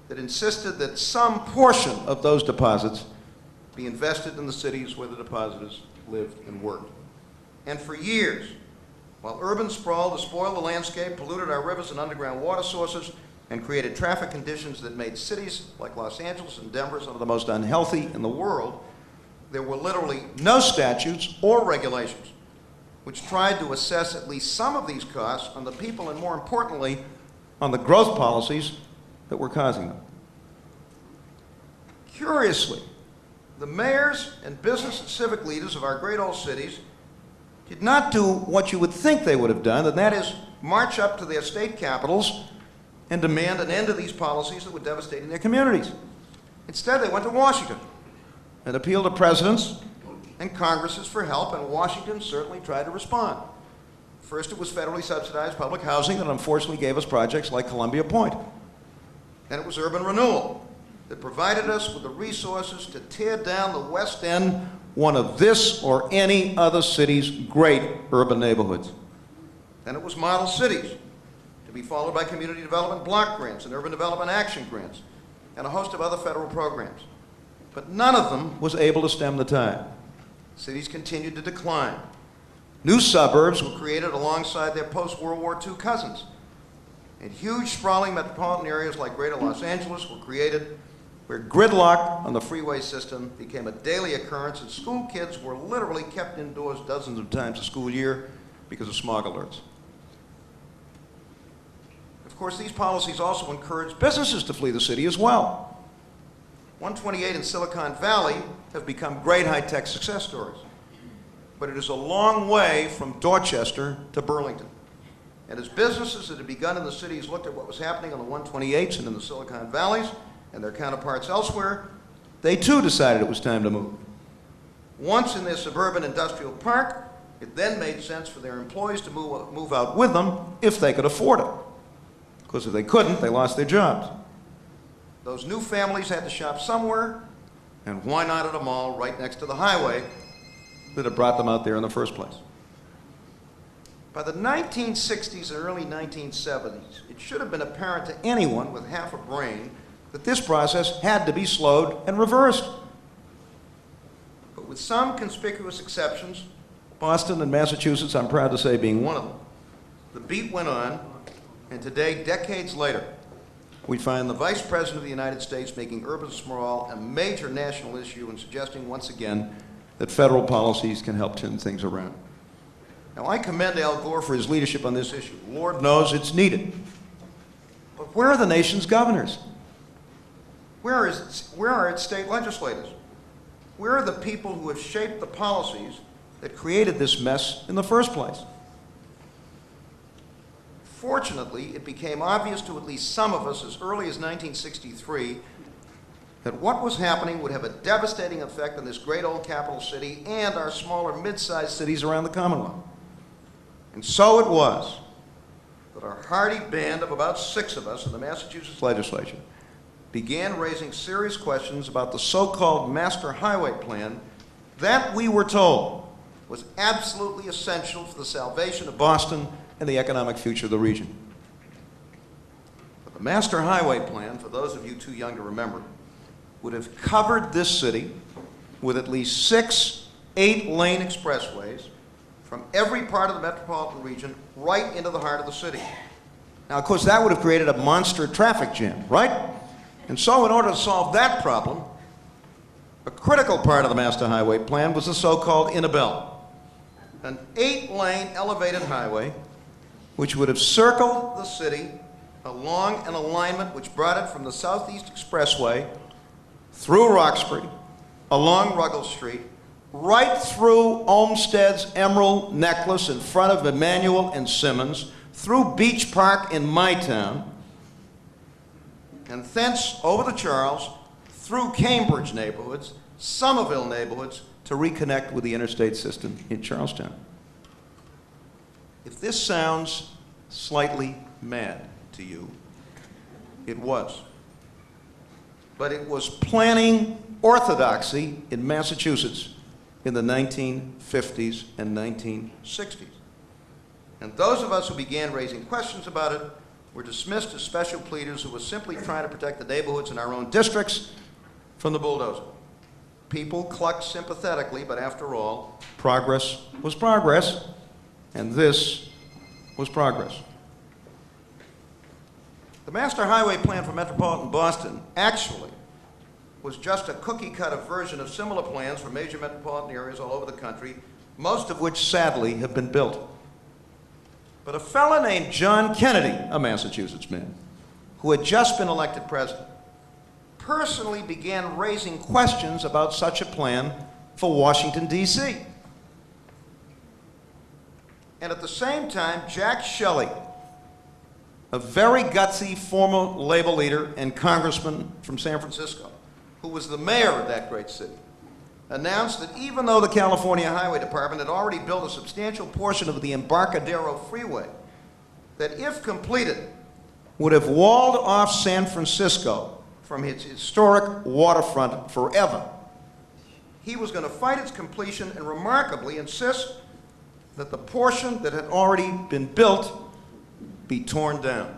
that insisted that some portion of those deposits be invested in the cities where the depositors lived and worked. And for years, while urban sprawl despoiled the landscape, polluted our rivers and underground water sources, and created traffic conditions that made cities like Los Angeles and Denver some of the most unhealthy in the world, there were literally no statutes or regulations which tried to assess at least some of these costs on the people and, more importantly, on the growth policies that were causing them. Curiously, the mayors and business and civic leaders of our great old cities did not do what you would think they would have done, and that is march up to their state capitals and demand an end to these policies that were devastating their communities. Instead, they went to Washington and appealed to presidents and Congresses for help, and Washington certainly tried to respond. First, it was federally subsidized public housing that unfortunately gave us projects like Columbia Point. Then it was urban renewal that provided us with the resources to tear down the West End, one of this or any other city's great urban neighborhoods. Then it was model cities, to be followed by community development block grants and urban development action grants, and a host of other federal programs. But none of them was able to stem the tide. Cities continued to decline. New suburbs were created alongside their post-World War II cousins. And huge sprawling metropolitan areas like Greater Los Angeles were created, where gridlock on the freeway system became a daily occurrence, and school kids were literally kept indoors dozens of times a school year because of smog alerts. Of course, these policies also encouraged businesses to flee the city as well. 128 and Silicon Valley have become great high-tech success stories. But it is a long way from Dorchester to Burlington. And as businesses that had begun in the cities looked at what was happening on the 128s and in the Silicon Valleys and their counterparts elsewhere, they too decided it was time to move. Once in their suburban industrial park, it then made sense for their employees to move out with them if they could afford it. Because if they couldn't, they lost their jobs. Those new families had to shop somewhere, and why not at a mall right next to the highway that had brought them out there in the first place? By the 1960s and early 1970s, it should have been apparent to anyone with half a brain that this process had to be slowed and reversed. But with some conspicuous exceptions, Boston and Massachusetts, I'm proud to say, being one of them, the beat went on, and today, decades later, we find the Vice President of the United States making urban sprawl a major national issue and suggesting once again that federal policies can help turn things around. Now, I commend Al Gore for his leadership on this issue. Lord knows it's needed. But where are the nation's governors? Where are its state legislators? We're the people who have shaped the policies that created this mess in the first place. Fortunately, it became obvious to at least some of us as early as 1963 that what was happening would have a devastating effect on this great old capital city and our smaller mid-sized cities around the Commonwealth. And so it was that our hardy band of about 6 of us in the Massachusetts legislature began raising serious questions about the so-called Master Highway Plan that we were told was absolutely essential for the salvation of Boston and the economic future of the region. But the Master Highway Plan, for those of you too young to remember, would have covered this city with at least 6 8-lane expressways from every part of the metropolitan region right into the heart of the city. Now, of course, that would have created a monster traffic jam, right? And so in order to solve that problem, a critical part of the Master Highway Plan was the so-called Inabel, an 8-lane elevated highway which would have circled the city along an alignment which brought it from the Southeast Expressway through Roxbury, along Ruggles Street, right through Olmsted's Emerald Necklace in front of Emmanuel and Simmons, through Beach Park in my town, and thence over the Charles, through Cambridge neighborhoods, Somerville neighborhoods, to reconnect with the interstate system in Charlestown. If this sounds slightly mad to you, it was. But it was planning orthodoxy in Massachusetts in the 1950s and 1960s. And those of us who began raising questions about it were dismissed as special pleaders who were simply trying to protect the neighborhoods in our own districts from the bulldozer. People clucked sympathetically, but after all, progress was progress, and this was progress. The Master Highway Plan for Metropolitan Boston actually was just a cookie-cutter version of similar plans for major metropolitan areas all over the country, most of which sadly have been built. But a fellow named John Kennedy, a Massachusetts man, who had just been elected president, personally began raising questions about such a plan for Washington, D.C. And at the same time, Jack Shelley, a very gutsy former labor leader and congressman from San Francisco, who was the mayor of that great city, announced that even though the California Highway Department had already built a substantial portion of the Embarcadero Freeway, that if completed, would have walled off San Francisco from its historic waterfront forever. He was going to fight its completion and remarkably insist that the portion that had already been built be torn down.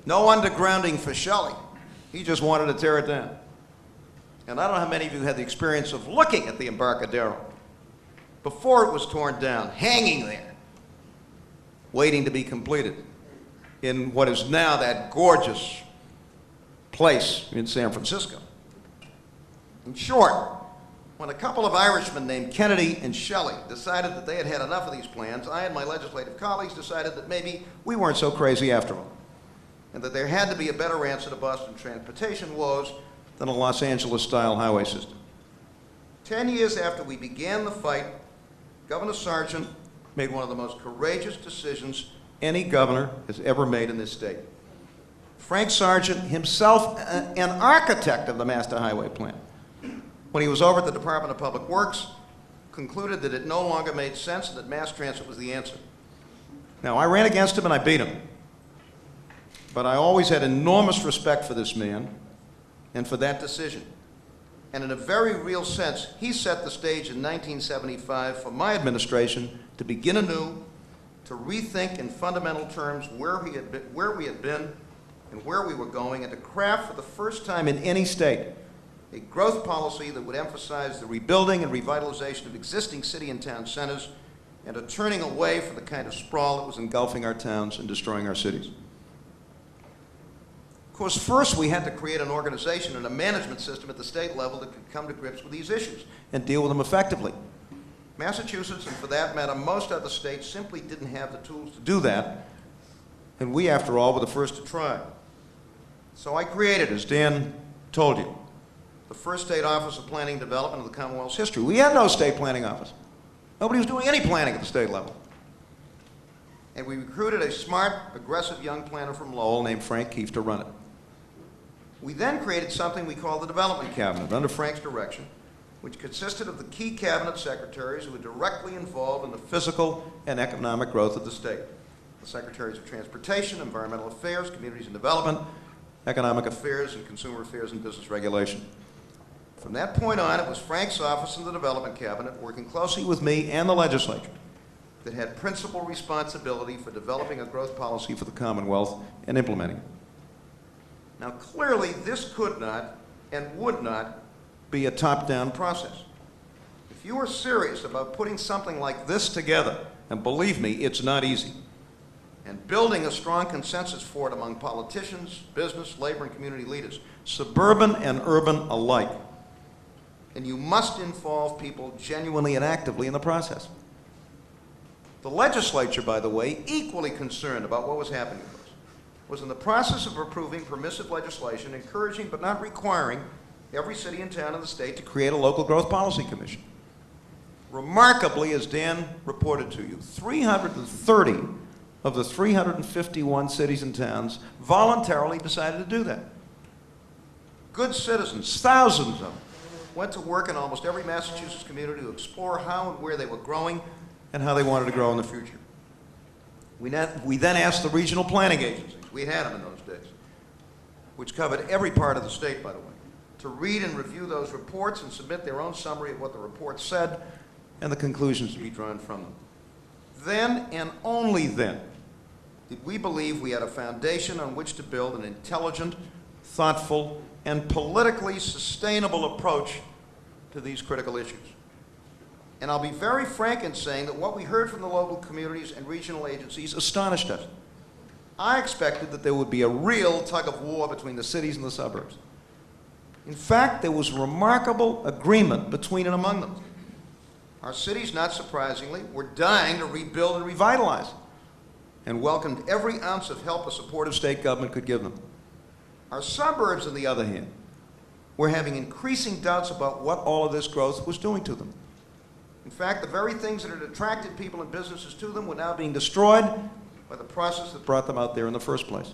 No undergrounding for Shelley. He just wanted to tear it down. And I don't know how many of you had the experience of looking at the Embarcadero before it was torn down, hanging there, waiting to be completed in what is now that gorgeous place in San Francisco. In short, when a couple of Irishmen named Kennedy and Shelley decided that they had had enough of these plans, I and my legislative colleagues decided that maybe we weren't so crazy after all, and that there had to be a better answer to Boston transportation woes than a Los Angeles-style highway system. 10 years after we began the fight, Governor Sargent made one of the most courageous decisions any governor has ever made in this state. Frank Sargent, himself an architect of the Master Highway Plan, when he was over at the Department of Public Works, concluded that it no longer made sense and that mass transit was the answer. Now, I ran against him and I beat him. But I always had enormous respect for this man and for that decision. And in a very real sense, he set the stage in 1975 for my administration to begin anew, to rethink in fundamental terms where we had been and where we were going, and to craft for the first time in any state a growth policy that would emphasize the rebuilding and revitalization of existing city and town centers and a turning away from the kind of sprawl that was engulfing our towns and destroying our cities. Of course, first we had to create an organization and a management system at the state level that could come to grips with these issues and deal with them effectively. Massachusetts, and for that matter, most other states, simply didn't have the tools to do that, and we, after all, were the first to try. So I created, as Dan told you, the first state office of planning and development of the Commonwealth's history. We had no state planning office. Nobody was doing any planning at the state level. And we recruited a smart, aggressive young planner from Lowell named Frank Keefe to run it. We then created something we called the Development Cabinet under Frank's direction, which consisted of the key cabinet secretaries who were directly involved in the physical and economic growth of the state. The secretaries of Transportation, Environmental Affairs, Communities and Development, Economic Affairs, and Consumer Affairs and Business Regulation. From that point on, it was Frank's office in the Development Cabinet, working closely with me and the legislature, that had principal responsibility for developing a growth policy for the Commonwealth and implementing it. Now, clearly, this could not and would not be a top-down process. If you are serious about putting something like this together, and believe me, it's not easy, and building a strong consensus for it among politicians, business, labor, and community leaders, suburban and urban alike, and you must involve people genuinely and actively in the process. The legislature, by the way, equally concerned about what was happening with us, was in the process of approving permissive legislation encouraging but not requiring every city and town in the state to create a local growth policy commission. Remarkably, as Dan reported to you, 330 of the 351 cities and towns voluntarily decided to do that. Good citizens, thousands of them, went to work in almost every Massachusetts community to explore how and where they were growing and how they wanted to grow in the future. We then asked the regional planning agencies, we had them in those days, which covered every part of the state, by the way, to read and review those reports and submit their own summary of what the reports said and the conclusions to be drawn from them. Then and only then did we believe we had a foundation on which to build an intelligent, thoughtful, and politically sustainable approach to these critical issues. And I'll be very frank in saying that what we heard from the local communities and regional agencies astonished us. I expected that there would be a real tug of war between the cities and the suburbs. In fact, there was remarkable agreement between and among them. Our cities, not surprisingly, were dying to rebuild and revitalize, and welcomed every ounce of help a supportive state government could give them. Our suburbs, on the other hand, were having increasing doubts about what all of this growth was doing to them. In fact, the very things that had attracted people and businesses to them were now being destroyed by the process that brought them out there in the first place.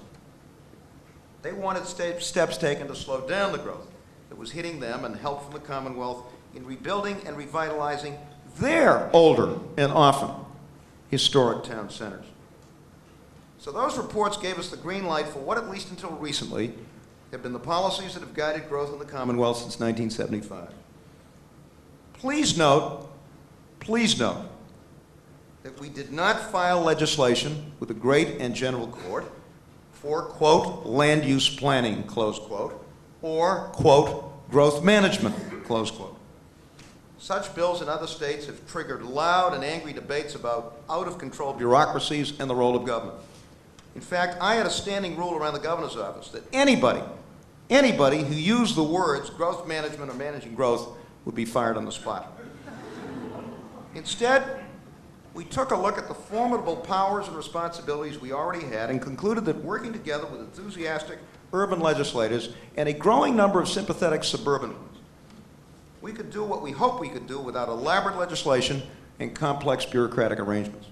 They wanted steps taken to slow down the growth that was hitting them and help from the Commonwealth in rebuilding and revitalizing their older and often historic town centers. So those reports gave us the green light for what, at least until recently, have been the policies that have guided growth in the Commonwealth since 1975. Please note that we did not file legislation with the great and general court for, quote, land use planning, close quote, or, quote, growth management, close quote. Such bills in other states have triggered loud and angry debates about out-of-control bureaucracies and the role of government. In fact, I had a standing rule around the governor's office that anybody who used the words growth management or managing growth would be fired on the spot. Instead, we took a look at the formidable powers and responsibilities we already had and concluded that working together with enthusiastic urban legislators and a growing number of sympathetic suburban ones, we could do what we hoped we could do without elaborate legislation and complex bureaucratic arrangements.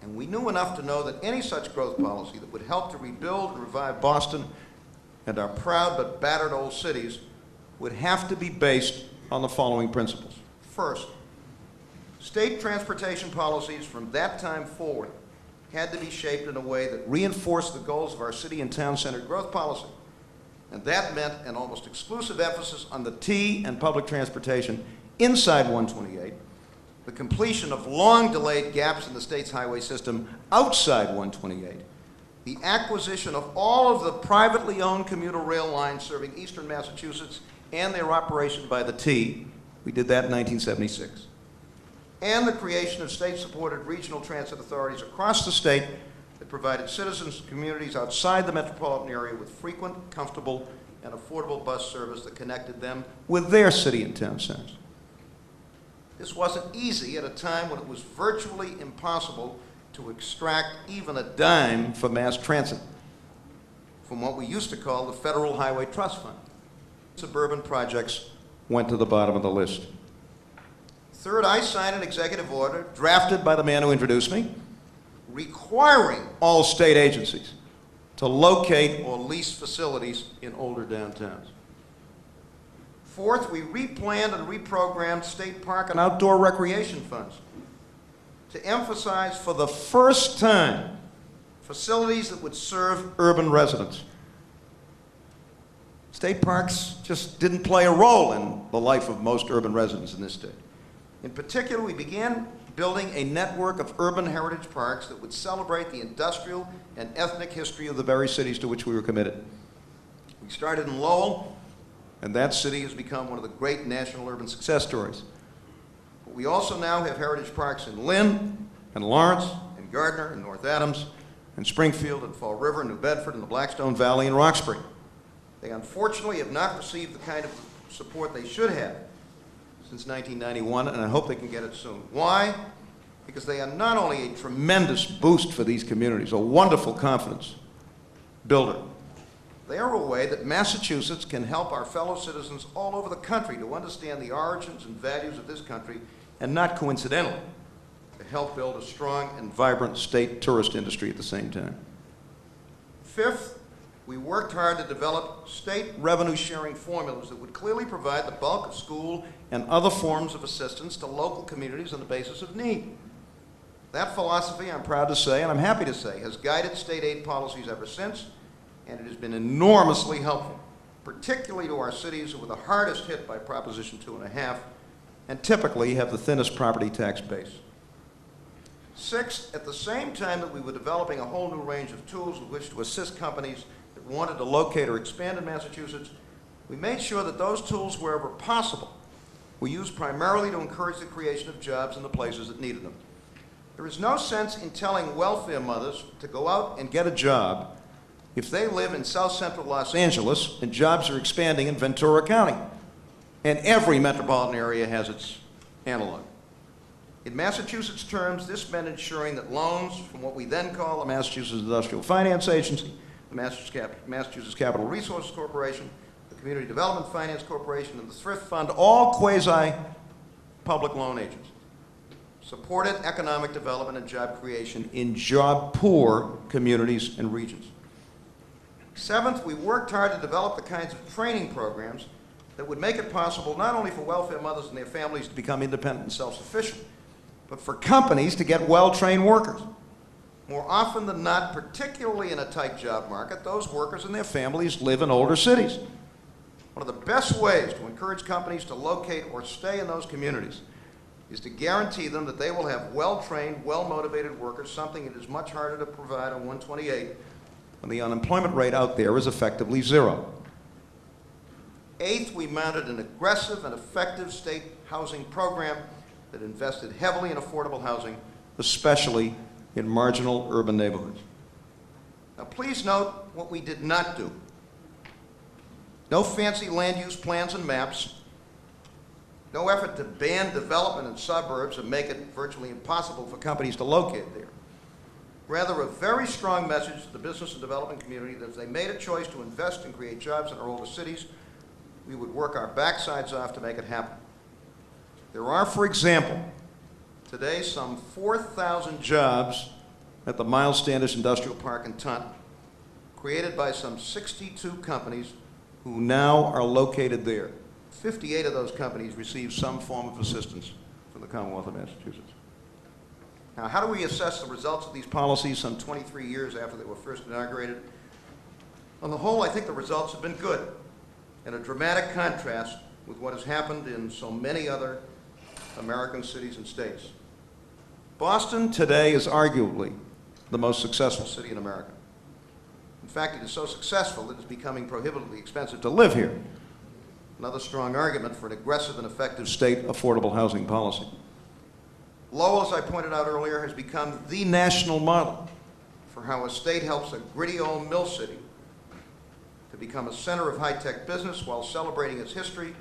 And we knew enough to know that any such growth policy that would help to rebuild and revive Boston and our proud but battered old cities would have to be based on the following principles. First, state transportation policies from that time forward had to be shaped in a way that reinforced the goals of our city and town-centered growth policy. And that meant an almost exclusive emphasis on the T and public transportation inside 128, the completion of long-delayed gaps in the state's highway system outside 128, the acquisition of all of the privately owned commuter rail lines serving eastern Massachusetts and their operation by the T. We did that in 1976. And the creation of state-supported regional transit authorities across the state that provided citizens and communities outside the metropolitan area with frequent, comfortable, and affordable bus service that connected them with their city and town centers. This wasn't easy at a time when it was virtually impossible to extract even a dime for mass transit from what we used to call the Federal Highway Trust Fund. suburban projects went to the bottom of the list. Third, I signed an executive order drafted by the man who introduced me, requiring all state agencies to locate or lease facilities in older downtowns. Fourth, we replanned and reprogrammed state park and outdoor recreation funds to emphasize for the first time facilities that would serve urban residents. State parks just didn't play a role in the life of most urban residents in this state. In particular, we began building a network of urban heritage parks that would celebrate the industrial and ethnic history of the very cities to which we were committed. We started in Lowell, and that city has become one of the great national urban success stories. But we also now have heritage parks in Lynn, and Lawrence, and Gardner, and North Adams, and Springfield, and Fall River, and New Bedford, and the Blackstone Valley, and Roxbury. They unfortunately have not received the kind of support they should have since 1991, and I hope they can get it soon. Why? Because they are not only a tremendous boost for these communities, a wonderful confidence builder, they are a way that Massachusetts can help our fellow citizens all over the country to understand the origins and values of this country, and not coincidentally, to help build a strong and vibrant state tourist industry at the same time. Fifth, we worked hard to develop state revenue sharing formulas that would clearly provide the bulk of school and other forms of assistance to local communities on the basis of need. That philosophy, I'm proud to say, and I'm happy to say, has guided state aid policies ever since, and it has been enormously helpful, particularly to our cities who were the hardest hit by Proposition 2.5 and typically have the thinnest property tax base. Sixth, at the same time that we were developing a whole new range of tools with which to assist companies that wanted to locate or expand in Massachusetts, we made sure that those tools, wherever possible, were used primarily to encourage the creation of jobs in the places that needed them. There is no sense in telling welfare mothers to go out and get a job if they live in South Central Los Angeles and jobs are expanding in Ventura County. And every metropolitan area has its analog. In Massachusetts terms, this meant ensuring that loans from what we then call the Massachusetts Industrial Finance Agency, the Massachusetts Capital Resources Corporation, the Community Development Finance Corporation, and the Thrift Fund, all quasi-public loan agencies, supported economic development and job creation in job-poor communities and regions. Seventh, we worked hard to develop the kinds of training programs that would make it possible not only for welfare mothers and their families to become independent and self-sufficient, but for companies to get well-trained workers. More often than not, particularly in a tight job market, those workers and their families live in older cities. One of the best ways to encourage companies to locate or stay in those communities is to guarantee them that they will have well-trained, well-motivated workers, something that is much harder to provide on 128 when the unemployment rate out there is effectively zero. Eighth, we mounted an aggressive and effective state housing program that invested heavily in affordable housing, especially in marginal urban neighborhoods. Now, please note what we did not do. No fancy land use plans and maps, no effort to ban development in suburbs and make it virtually impossible for companies to locate there. Rather, a very strong message to the business and development community that if they made a choice to invest and create jobs in our older cities, we would work our backsides off to make it happen. There are, for example, today some 4,000 jobs at the Miles Standish Industrial Park in Taunton, created by some 62 companies who now are located there. 58 of those companies receive some form of assistance from the Commonwealth of Massachusetts. Now, how do we assess the results of these policies some 23 years after they were first inaugurated? On the whole, I think the results have been good, and a dramatic contrast with what has happened in so many other American cities and states. Boston today is arguably the most successful city in America. In fact, it is so successful that it is becoming prohibitively expensive to live here. Another strong argument for an aggressive and effective state affordable housing policy. Lowell, as I pointed out earlier, has become the national model for how a state helps a gritty old mill city to become a center of high-tech business while celebrating its history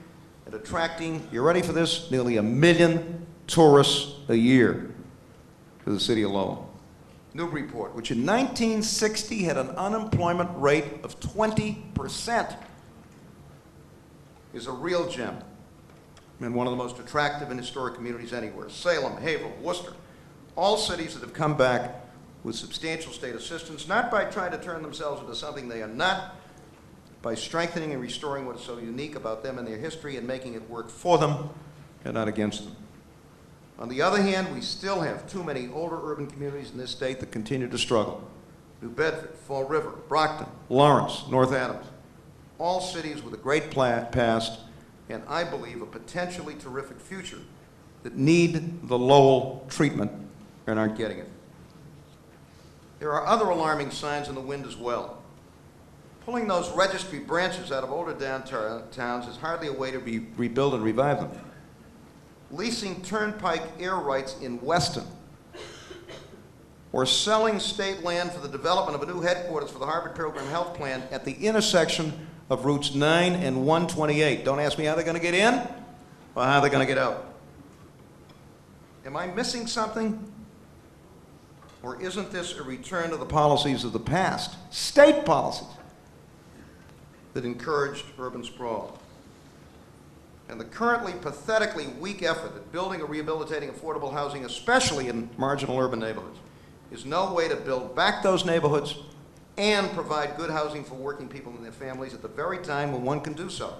and attracting, you ready for this, nearly 1 million tourists a year to the city of Lowell. Newburyport, which in 1960 had an unemployment rate of 20%, is a real gem and one of the most attractive and historic communities anywhere. Salem, Haverhill, Worcester, all cities that have come back with substantial state assistance, not by trying to turn themselves into something they are not, by strengthening and restoring what is so unique about them and their history and making it work for them and not against them. On the other hand, we still have too many older urban communities in this state that continue to struggle. New Bedford, Fall River, Brockton, Lawrence, North Adams, all cities with a great past and I believe a potentially terrific future that need the Lowell treatment and aren't getting it. There are other alarming signs in the wind as well. Pulling those registry branches out of older downtowns is hardly a way to rebuild and revive them. Leasing turnpike air rights in Weston, or selling state land for the development of a new headquarters for the Harvard Pilgrim Health Plan at the intersection of routes 9 and 128. Don't ask me how they're going to get in or how they're going to get out. Am I missing something? Or isn't this a return to the policies of the past, state policies, that encouraged urban sprawl? And the currently pathetically weak effort at building or rehabilitating affordable housing, especially in marginal urban neighborhoods, is no way to build back those neighborhoods and provide good housing for working people and their families at the very time when one can do so.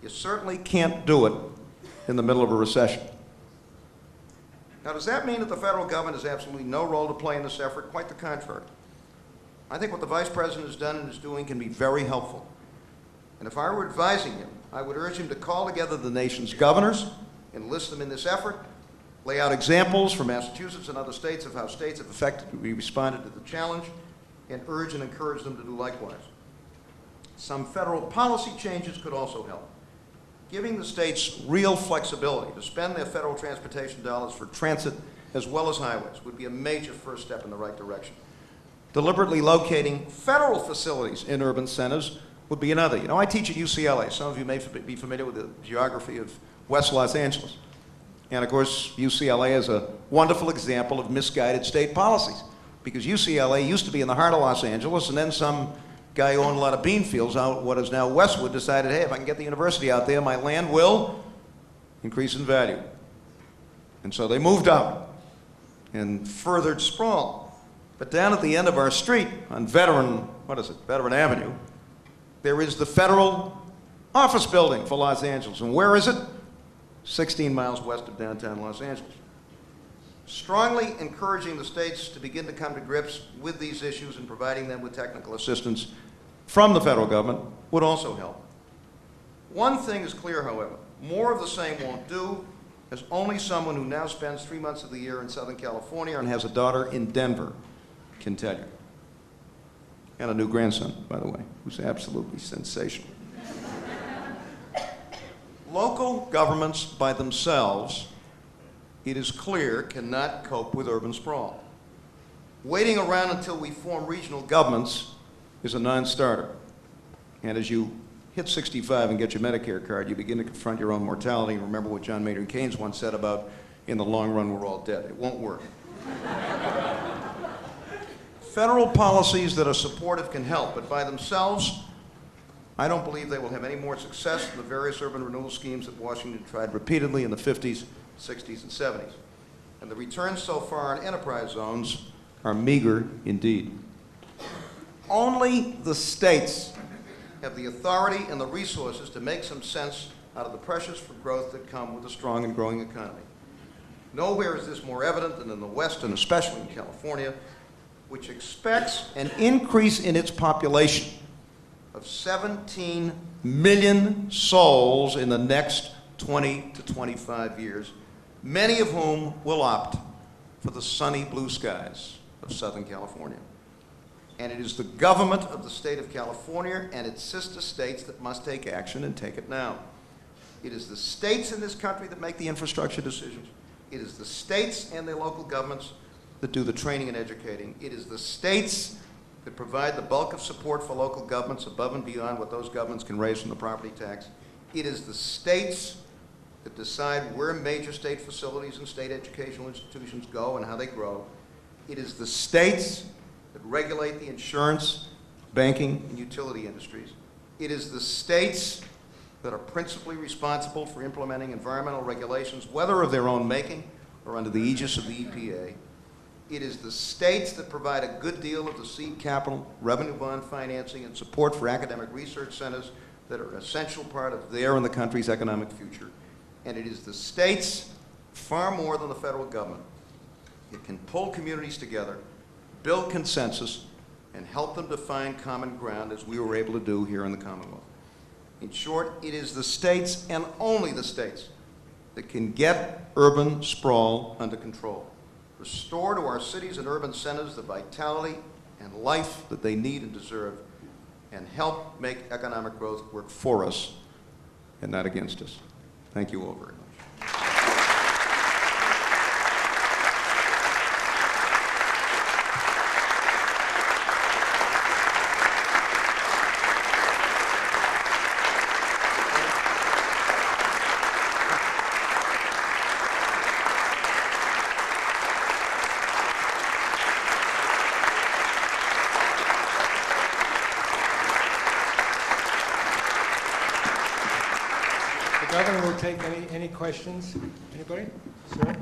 You certainly can't do it in the middle of a recession. Now, does that mean that the federal government has absolutely no role to play in this effort? Quite the contrary. I think what the Vice President has done and is doing can be very helpful. And if I were advising him, I would urge him to call together the nation's governors, enlist them in this effort, lay out examples from Massachusetts and other states of how states have effectively responded to the challenge, and urge and encourage them to do likewise. Some federal policy changes could also help. Giving the states real flexibility to spend their federal transportation dollars for transit as well as highways would be a major first step in the right direction. Deliberately locating federal facilities in urban centers would be another. You know, I teach at UCLA. Some of you may be familiar with the geography of West Los Angeles. And of course, UCLA is a wonderful example of misguided state policies, because UCLA used to be in the heart of Los Angeles, and then some guy who owned a lot of bean fields out what is now Westwood decided, hey, if I can get the university out there, my land will increase in value. And so they moved out and furthered sprawl. But down at the end of our street on Veteran Avenue, there is the federal office building for Los Angeles. And where is it? 16 miles west of downtown Los Angeles. Strongly encouraging the states to begin to come to grips with these issues and providing them with technical assistance from the federal government would also help. One thing is clear, however, more of the same won't do, as only someone who now spends 3 months of the year in Southern California and has a daughter in Denver can tell you. And a new grandson, by the way, who's absolutely sensational. Local governments by themselves, it is clear, cannot cope with urban sprawl. Waiting around until we form regional governments is a non-starter. And as you hit 65 and get your Medicare card, you begin to confront your own mortality and remember what John Maynard Keynes once said about, in the long run, we're all dead. It won't work. Federal policies that are supportive can help, but by themselves, I don't believe they will have any more success than the various urban renewal schemes that Washington tried repeatedly in the 50s, 60s, and 70s. And the returns so far on enterprise zones are meager indeed. Only the states have the authority and the resources to make some sense out of the pressures for growth that come with a strong and growing economy. Nowhere is this more evident than in the West, and especially in California, which expects an increase in its population of 17 million souls in the next 20 to 25 years, many of whom will opt for the sunny blue skies of Southern California. And it is the government of the state of California and its sister states that must take action, and take it now. It is the states in this country that make the infrastructure decisions. It is the states and their local governments that do the training and educating. It is the states that provide the bulk of support for local governments above and beyond what those governments can raise from the property tax. It is the states that decide where major state facilities and state educational institutions go and how they grow. It is the states that regulate the insurance, banking, and utility industries. It is the states that are principally responsible for implementing environmental regulations, whether of their own making or under the aegis of the EPA. It is the states that provide a good deal of the seed capital, revenue bond financing, and support for academic research centers that are an essential part of their and the country's economic future. And it is the states, far more than the federal government, that can pull communities together, build consensus, and help them to find common ground, as we were able to do here in the Commonwealth. In short, it is the states, and only the states, that can get urban sprawl under control, restore to our cities and urban centers the vitality and life that they need and deserve, and help make economic growth work for us and not against us. Thank you all very much. The governor will take any questions. Anybody? Sir?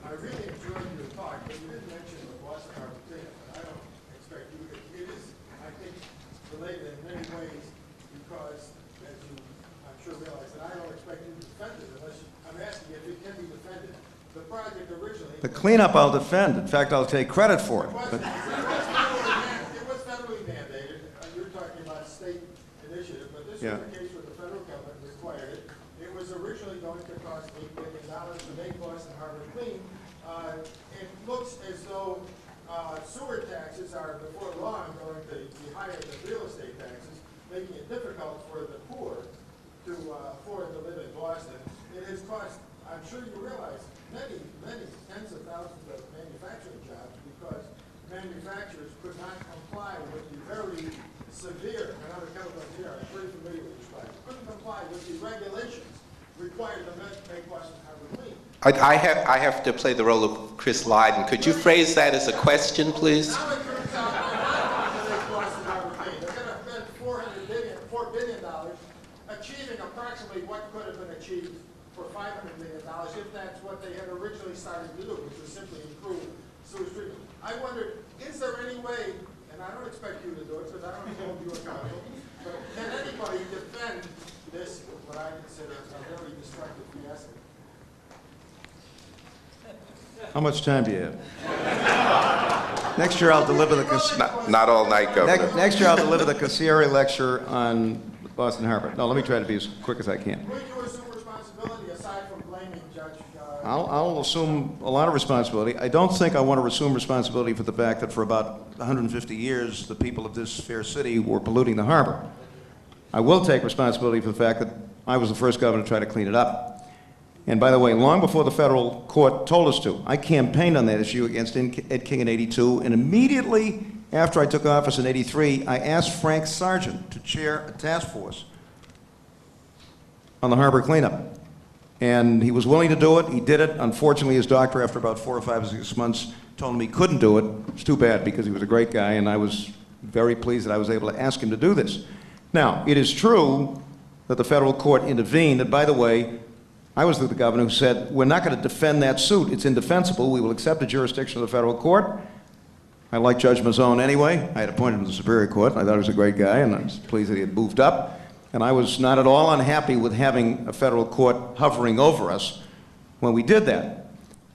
I really enjoyed your talk, but you didn't mention the Boston Harbor cleanup, and I don't expect you, it is, I think, related in many ways, because, as you, I'm sure realize, that I don't expect you to defend it unless, I'm asking if it can be defended. The project originally. The cleanup I'll defend. In fact, I'll take credit for it. It was federally mandated. You're talking about state initiative, but this was a case where the federal government required it. It was originally going to cost $8 billion to make Boston Harbor clean. It looks as though sewer taxes are before long going to be higher than real estate taxes, making it difficult for the poor to afford to live in Boston. It has cost, I'm sure you realize, many tens of thousands of manufacturing jobs because manufacturers could not comply with the very severe, and I'm a chemical engineer, I'm pretty familiar with this project, couldn't comply with the regulations required to make Boston Harbor clean. I have to play the role of Chris Lydon. Could you phrase that as a question, please? Now it turns out they're going to make Boston Harbor clean. They're going to spend $4 billion achieving approximately what could have been achieved for $500 million if that's what they had originally started to do, which was simply improve sewage treatment. I wondered, is there any way, and I don't expect you to do it because I don't hold you accountable, but can anybody defend this, what I consider a very destructive fiasco? How much time do you have? Next year I'll deliver the Not all night, Governor. next year I'll deliver the Cascieri lecture on Boston Harbor. No, let me try to be as quick as I can. Will you assume responsibility aside from blaming Judge? I'll assume a lot of responsibility. I don't think I want to assume responsibility for the fact that for about 150 years the people of this fair city were polluting the harbor. I will take responsibility for the fact that I was the first governor to try to clean it up. And by the way, long before the federal court told us to, I campaigned on that issue against Ed King in '82, and immediately after I took office in '83, I asked Frank Sargent to chair a task force on the harbor cleanup. And he was willing to do it. He did it. Unfortunately, his doctor, after about 4 or 5 or 6 months, told him he couldn't do it. It's too bad because he was a great guy, and I was very pleased that I was able to ask him to do this. Now, it is true that the federal court intervened, and by the way, I was the governor who said, we're not going to defend that suit. It's indefensible. We will accept the jurisdiction of the federal court. I like Judge Mazzone anyway. I had appointed him to the Superior Court. I thought he was a great guy, and I was pleased that he had moved up. And I was not at all unhappy with having a federal court hovering over us when we did that.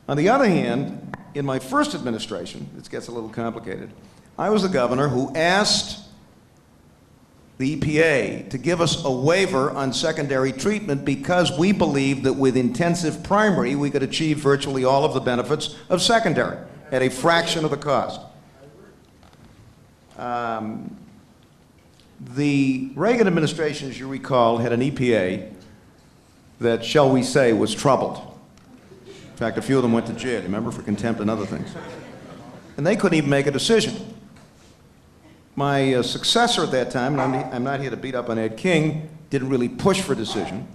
On the other hand, in my first administration, this gets a little complicated, I was the governor who asked the EPA to give us a waiver on secondary treatment because we believed that with intensive primary we could achieve virtually all of the benefits of secondary at a fraction of the cost. The Reagan administration, as you recall, had an EPA that, shall we say, was troubled. In fact, a few of them went to jail, remember, for contempt and other things. And they couldn't even make a decision. My successor at that time, and I'm not here to beat up on Ed King, didn't really push for a decision.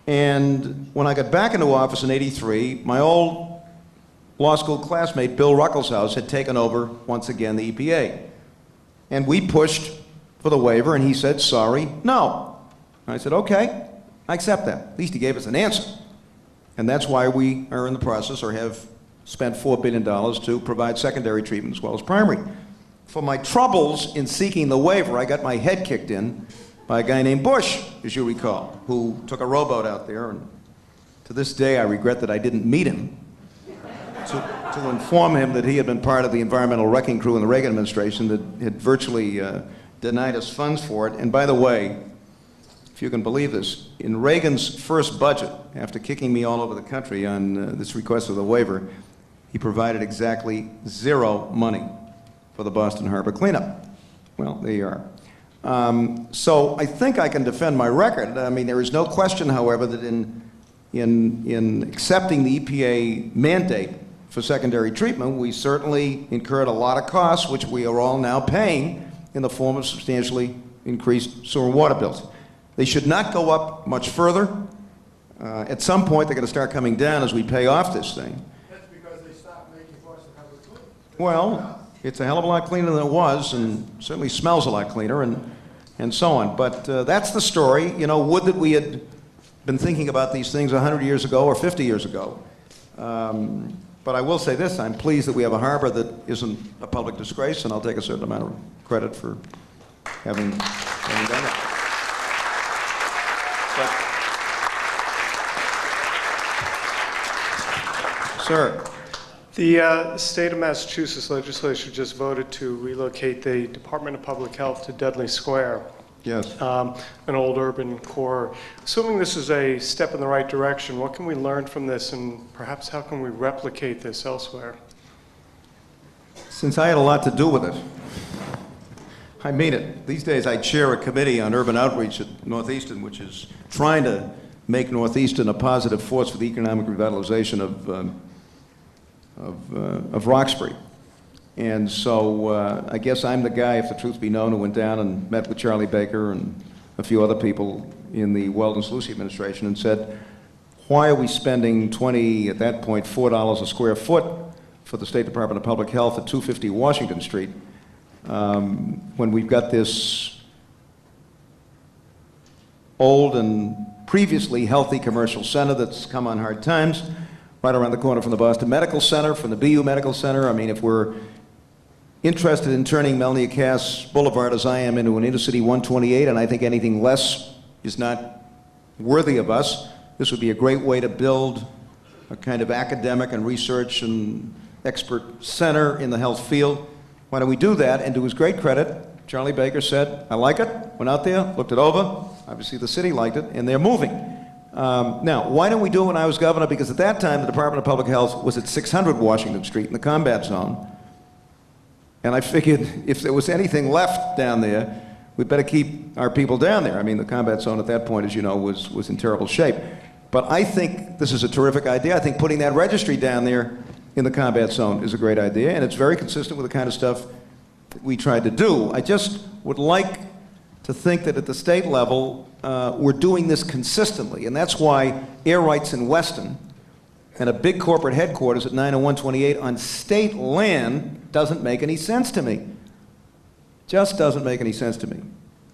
And when I got back into office in '83, my old law school classmate, Bill Ruckelshaus, had taken over, once again, the EPA. And we pushed for the waiver, and he said, sorry, no. And I said, okay, I accept that. At least he gave us an answer. And that's why we are in the process, or have spent $4 billion to provide secondary treatment as well as primary. For my troubles in seeking the waiver, I got my head kicked in by a guy named Bush, as you recall, who took a rowboat out there, and to this day I regret that I didn't meet him to inform him that he had been part of the environmental wrecking crew in the Reagan administration that had virtually denied us funds for it. And by the way, if you can believe this, in Reagan's first budget, after kicking me all over the country on this request of the waiver, he provided exactly zero money for the Boston Harbor cleanup. Well, there you are. So I think I can defend my record. I mean, there is no question, however, that in accepting the EPA mandate for secondary treatment, we certainly incurred a lot of costs, which we are all now paying in the form of substantially increased sewer and water bills. They should not go up much further. At some point, they're going to start coming down as we pay off this thing. That's because they stopped making Boston Harbor clean. Well, it's a hell of a lot cleaner than it was, and certainly smells a lot cleaner, and so on. But that's the story. You know, would that we had been thinking about these things 100 years ago or 50 years ago. But I will say this, I'm pleased that we have a harbor that isn't a public disgrace, and I'll take a certain amount of credit for having done it. Sir. The state of Massachusetts legislature just voted to relocate the Department of Public Health to Dudley Square, Yes. an old urban core. Assuming this is a step in the right direction, what can we learn from this, and perhaps how can we replicate this elsewhere? Since I had a lot to do with it, I mean it. These days I chair a committee on urban outreach at Northeastern, which is trying to make Northeastern a positive force for the economic revitalization of Roxbury. And so I guess I'm the guy, if the truth be known, who went down and met with Charlie Baker and a few other people in the Weldon-Sluicy administration and said, why are we spending at that point, $4 a square foot for the State Department of Public Health at 250 Washington Street when we've got this old and previously healthy commercial center that's come on hard times, right around the corner from the Boston Medical Center, from the BU Medical Center. I mean, if we're interested in turning Melnia Cass Boulevard, as I am, into an intercity 128, and I think anything less is not worthy of us, this would be a great way to build a kind of academic and research and expert center in the health field. Why don't we do that? And to his great credit, Charlie Baker said, I like it, went out there, looked it over. Obviously the city liked it, and they're moving. Now, why didn't we do it when I was governor? Because at that time, the Department of Public Health was at 600 Washington Street in the combat zone. And I figured if there was anything left down there, we'd better keep our people down there. I mean, the combat zone at that point, as you know, was in terrible shape. But I think this is a terrific idea. I think putting that registry down there in the combat zone is a great idea, and it's very consistent with the kind of stuff that we tried to do. I just would like to think that at the state level, we're doing this consistently, and that's why air rights in Weston and a big corporate headquarters at 90128 on state land doesn't make any sense to me. Just doesn't make any sense to me.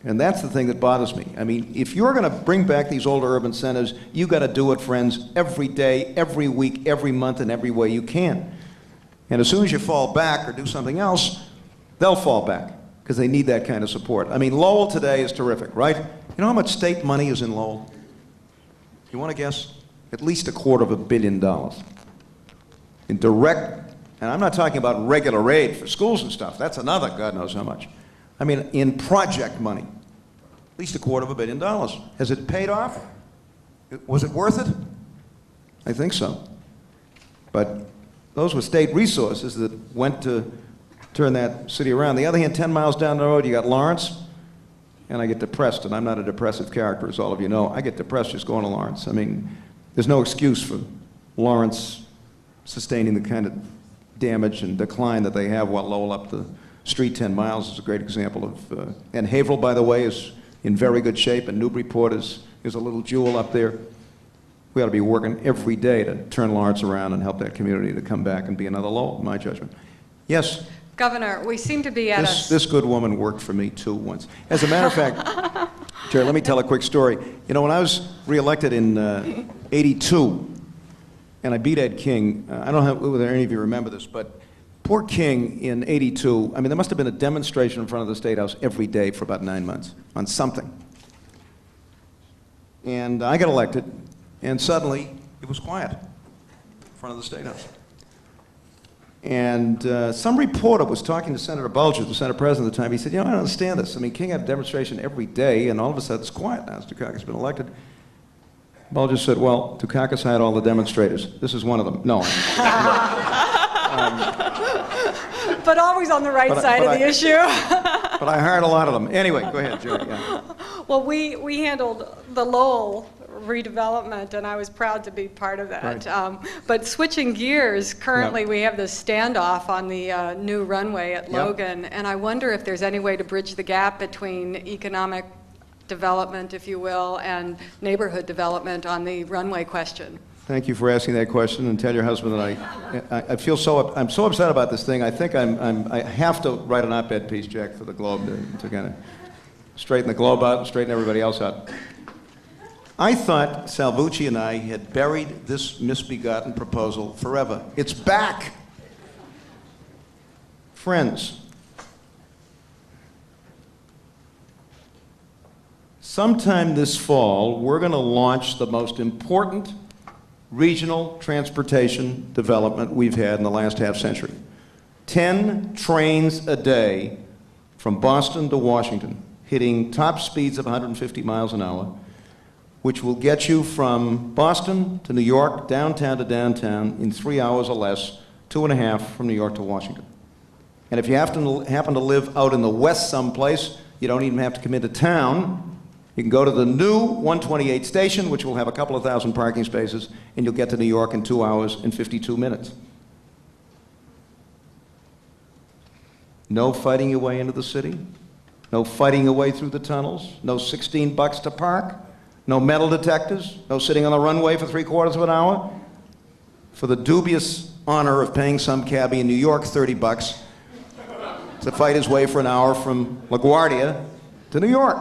And that's the thing that bothers me. I mean, if you're going to bring back these older urban centers, you got to do it, friends, every day, every week, every month, and every way you can. And as soon as you fall back or do something else, they'll fall back because they need that kind of support. I mean, Lowell today is terrific, right? You know how much state money is in Lowell? You want to guess? At least $250 million in direct, and I'm not talking about regular aid for schools and stuff. That's another God knows how much. I mean, in project money, at least $250 million. Has it paid off? Was it worth it? I think so. But those were state resources that went to turn that city around. On the other hand, 10 miles down the road, you got Lawrence, and I get depressed, and I'm not a depressive character, as all of you know. I get depressed just going to Lawrence. I mean, there's no excuse for Lawrence sustaining the kind of damage and decline that they have while Lowell up the street 10 miles is a great example of, and Haverhill, by the way, is in very good shape, and Newburyport is a little jewel up there. We ought to be working every day to turn Lawrence around and help that community to come back and be another Lowell, in my judgment. Yes? Governor, we seem to be at This good woman worked for me too once. As a matter of fact, Jerry, let me tell a quick story. You know, when I was reelected in '82, and I beat Ed King, I don't know whether any of you remember this, but poor King in '82, I mean, there must have been a demonstration in front of the State House every day for about 9 months on something. And I got elected, and suddenly it was quiet in front of the State House. And some reporter was talking to Senator Bulger, the Senate President at the time. He said, you know, I don't understand this. I mean, King had a demonstration every day, and all of a sudden it's quiet now. Dukakis has been elected. Bulger said, well, Dukakis had all the demonstrators. This is one of them. No. but always on the right side of the issue. But I hired a lot of them. Anyway, go ahead, Jerry. Yeah. Well, we handled the Lowell redevelopment, and I was proud to be part of that. Right. But switching gears, currently Yep. we have this standoff on the new runway at Yep. Logan, and I wonder if there's any way to bridge the gap between economic development, if you will, and neighborhood development on the runway question. Thank you for asking that question, and tell your husband that I feel I'm so upset about this thing. I think I have to write an op-ed piece, Jack, for the Globe to kind of straighten the Globe out and straighten everybody else out. I thought Salvucci and I had buried this misbegotten proposal forever. It's back. Friends, sometime this fall, we're going to launch the most important regional transportation development we've had in the last half century. 10 trains a day from Boston to Washington, hitting top speeds of 150 miles an hour, which will get you from Boston to New York, downtown to downtown, in 3 hours or less, 2.5 from New York to Washington. And if you happen to live out in the west someplace, you don't even have to come into town. You can go to the new 128 station, which will have a couple of thousand parking spaces, and you'll get to New York in 2 hours and 52 minutes. No fighting your way into the city. No fighting your way through the tunnels. No $16 to park. No metal detectors. No sitting on the runway for 3/4 of an hour. For the dubious honor of paying some cabbie in New York $30 to fight his way for an hour from LaGuardia to New York.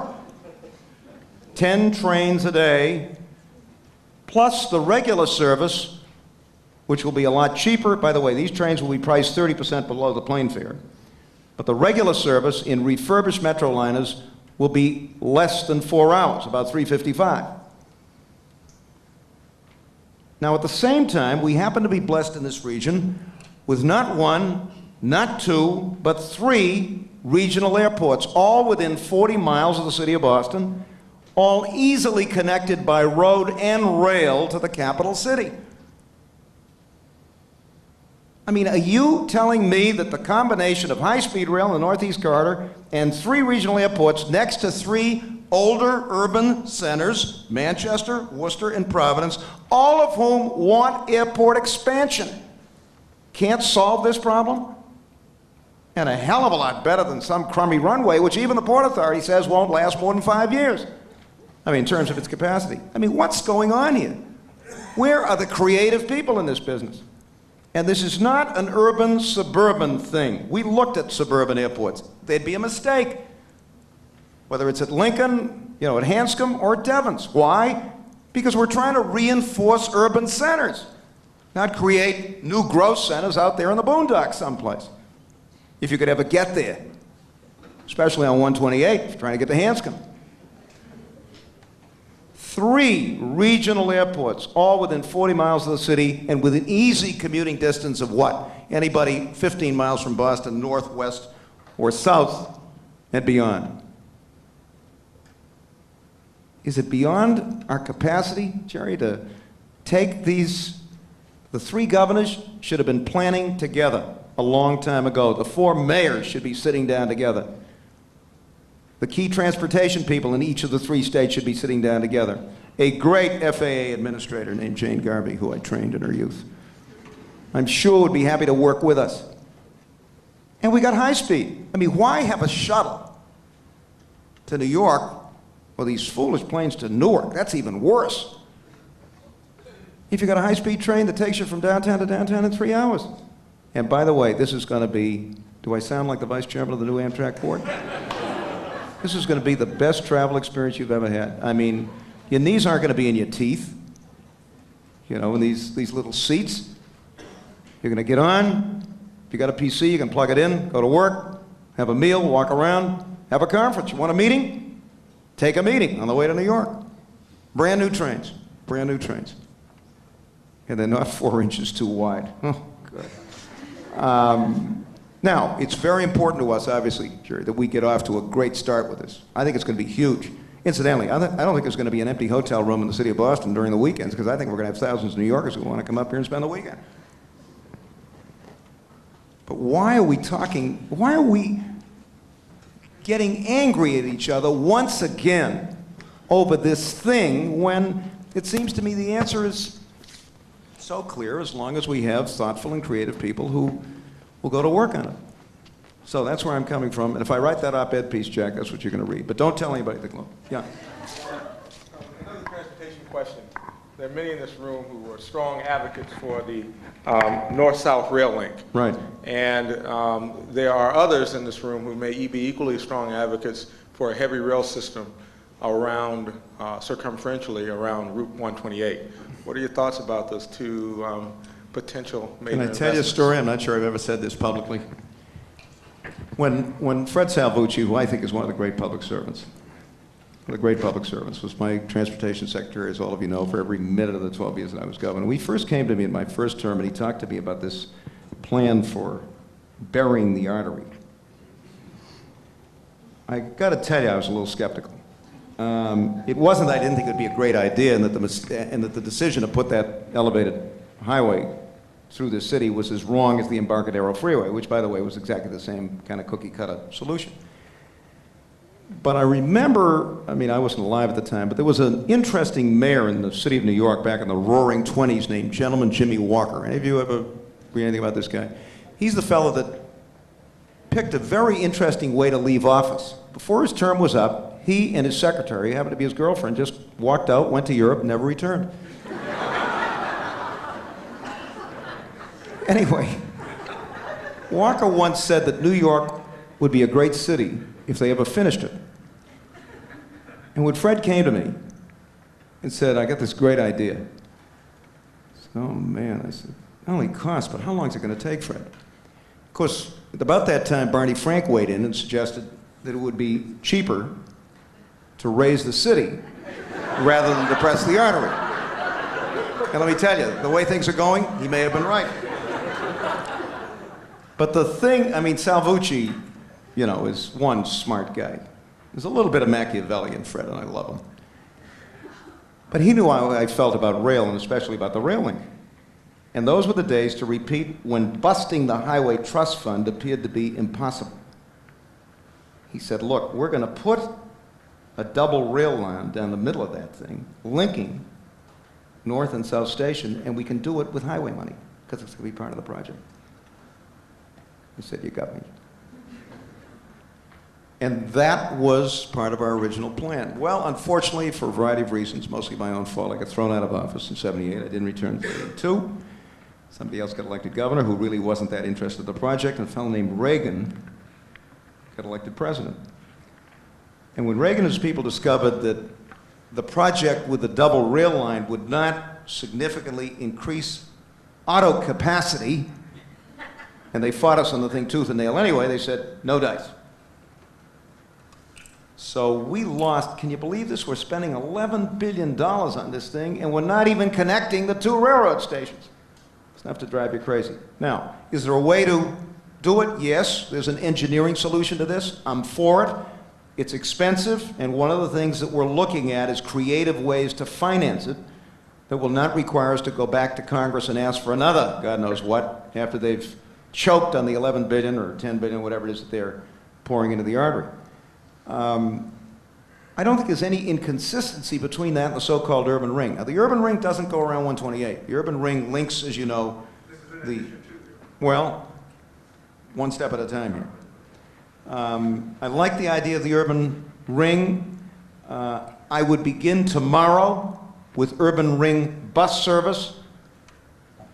10 trains a day, plus the regular service, which will be a lot cheaper. By the way, these trains will be priced 30% below the plane fare. But the regular service in refurbished Metroliners will be less than 4 hours, about 3:55. Now, at the same time, we happen to be blessed in this region with not one, not two, but 3 regional airports, all within 40 miles of the city of Boston, all easily connected by road and rail to the capital city. I mean, are you telling me that the combination of high-speed rail in the Northeast Corridor and 3 regional airports next to 3 older urban centers, Manchester, Worcester, and Providence, all of whom want airport expansion, can't solve this problem? And a hell of a lot better than some crummy runway, which even the Port Authority says won't last more than 5 years. I mean, in terms of its capacity. I mean, what's going on here? Where are the creative people in this business? And this is not an urban-suburban thing. We looked at suburban airports. They'd be a mistake. Whether it's at Lincoln, you know, at Hanscom, or at Devens. Why? Because we're trying to reinforce urban centers, not create new growth centers out there in the boondocks someplace. If you could ever get there, especially on 128, if you're trying to get to Hanscom. 3 regional airports, all within 40 miles of the city and within easy commuting distance of what? Anybody 15 miles from Boston, northwest or south and beyond. Is it beyond our capacity, Jerry, to take these? The 3 governors should have been planning together a long time ago. The 4 mayors should be sitting down together. The key transportation people in each of the 3 states should be sitting down together. A great FAA administrator named Jane Garvey, who I trained in her youth, I'm sure would be happy to work with us. And we got high speed. I mean, why have a shuttle to New York or these foolish planes to Newark? That's even worse. If you got a high-speed train that takes you from downtown to downtown in 3 hours. And by the way, this is going to be Do I sound like the vice chairman of the new Amtrak board? This is going to be the best travel experience you've ever had. I mean, your knees aren't going to be in your teeth, you know, in these little seats. You're going to get on. If you got a PC, you can plug it in, go to work, have a meal, walk around, have a conference. You want a meeting? Take a meeting on the way to New York. Brand new trains, brand new trains. And they're not 4 inches too wide. Oh, good. Now, it's very important to us, obviously, Jerry, that we get off to a great start with this. I think it's going to be huge. Incidentally, I don't think there's going to be an empty hotel room in the city of Boston during the weekends, because I think we're going to have thousands of New Yorkers who want to come up here and spend the weekend. But why are we getting angry at each other once again over this thing when it seems to me the answer is so clear as long as we have thoughtful and creative people who will go to work on it. So that's where I'm coming from. And if I write that op-ed piece, Jack, that's what you're going to read. But don't tell anybody the clue. Yeah. Another transportation question. There are many in this room who are strong advocates for the north-south rail link. Right. And there are others in this room who may be equally strong advocates for a heavy rail system around, circumferentially around Route 128. What are your thoughts about those two potential major Can I tell you a story? I'm not sure I've ever said this publicly. When Fred Salvucci, who I think is one of the great public servants, was my transportation secretary, as all of you know, for every minute of the 12 years that I was governor. He first came to me in my first term and he talked to me about this plan for burying the artery. I got to tell you, I was a little skeptical. It wasn't that I didn't think it would be a great idea and that the decision to put that elevated highway through the city was as wrong as the Embarcadero Freeway, which, by the way, was exactly the same kind of cookie-cutter solution. But I remember, I mean, I wasn't alive at the time, but there was an interesting mayor in the city of New York back in the roaring 20s named Gentleman Jimmy Walker. Any of you ever read anything about this guy? He's the fellow that picked a very interesting way to leave office. Before his term was up, he and his secretary, who happened to be his girlfriend, just walked out, went to Europe, never returned. Anyway, Walker once said that New York would be a great city if they ever finished it. And when Fred came to me and said, I got this great idea. I said, oh man, I said, not only cost, but how long is it going to take, Fred? Of course, at about that time, Barney Frank weighed in and suggested that it would be cheaper to raise the city rather than depress the artery. And let me tell you, the way things are going, he may have been right. But the thing, I mean, Salvucci, you know, is one smart guy. There's a little bit of Machiavelli in Fred, and I love him. But he knew how I felt about rail, and especially about the rail link. And those were the days to repeat when busting the Highway Trust Fund appeared to be impossible. He said, look, we're going to put a double rail line down the middle of that thing, linking North and South Station, and we can do it with highway money, because it's going to be part of the project. He said, you got me. And that was part of our original plan. Well, unfortunately, for a variety of reasons, mostly my own fault, I got thrown out of office in '78. I didn't return until '82. Somebody else got elected governor who really wasn't that interested in the project, and a fellow named Reagan got elected president. And when Reagan and his people discovered that the project with the double rail line would not significantly increase auto capacity, and they fought us on the thing tooth and nail anyway, they said, no dice. So we lost, can you believe this? We're spending $11 billion on this thing, and we're not even connecting the two railroad stations. It's enough to drive you crazy. Now, is there a way to do it? Yes, there's an engineering solution to this. I'm for it. It's expensive, and one of the things that we're looking at is creative ways to finance it that will not require us to go back to Congress and ask for another, God knows what, after they've choked on the 11 billion or 10 billion, whatever it is that they're pouring into the artery. I don't think there's any inconsistency between that and the so-called urban ring. Now, the urban ring doesn't go around 128. The urban ring links, as you know, well, one step at a time here. I like the idea of the urban ring. I would begin tomorrow with urban ring bus service.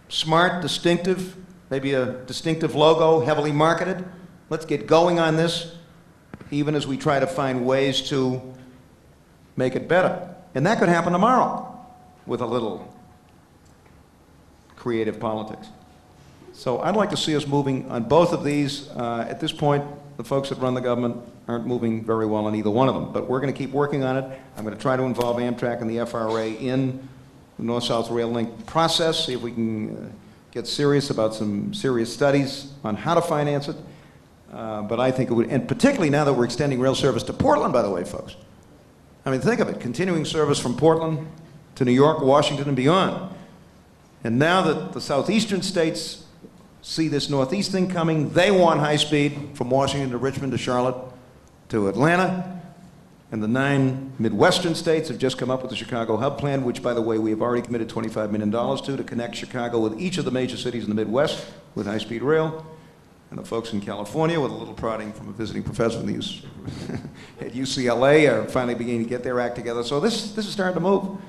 Smart, distinctive, maybe a distinctive logo, heavily marketed. Let's get going on this, even as we try to find ways to make it better. And that could happen tomorrow with a little creative politics. So I'd like to see us moving on both of these. At this point, the folks that run the government aren't moving very well on either one of them, but we're going to keep working on it. I'm going to try to involve Amtrak and the FRA in the North-South Rail Link process, see if we can get serious about some serious studies on how to finance it. But I think it would, and particularly now that we're extending rail service to Portland, by the way, folks. I mean, think of it, continuing service from Portland to New York, Washington, and beyond. And now that the southeastern states see this northeast thing coming, they want high speed from Washington to Richmond to Charlotte to Atlanta. And the 9 Midwestern states have just come up with the Chicago Hub Plan, which, by the way, we have already committed $25 million to connect Chicago with each of the major cities in the Midwest with high-speed rail. And the folks in California, with a little prodding from a visiting professor at UCLA, are finally beginning to get their act together. So this is starting to move.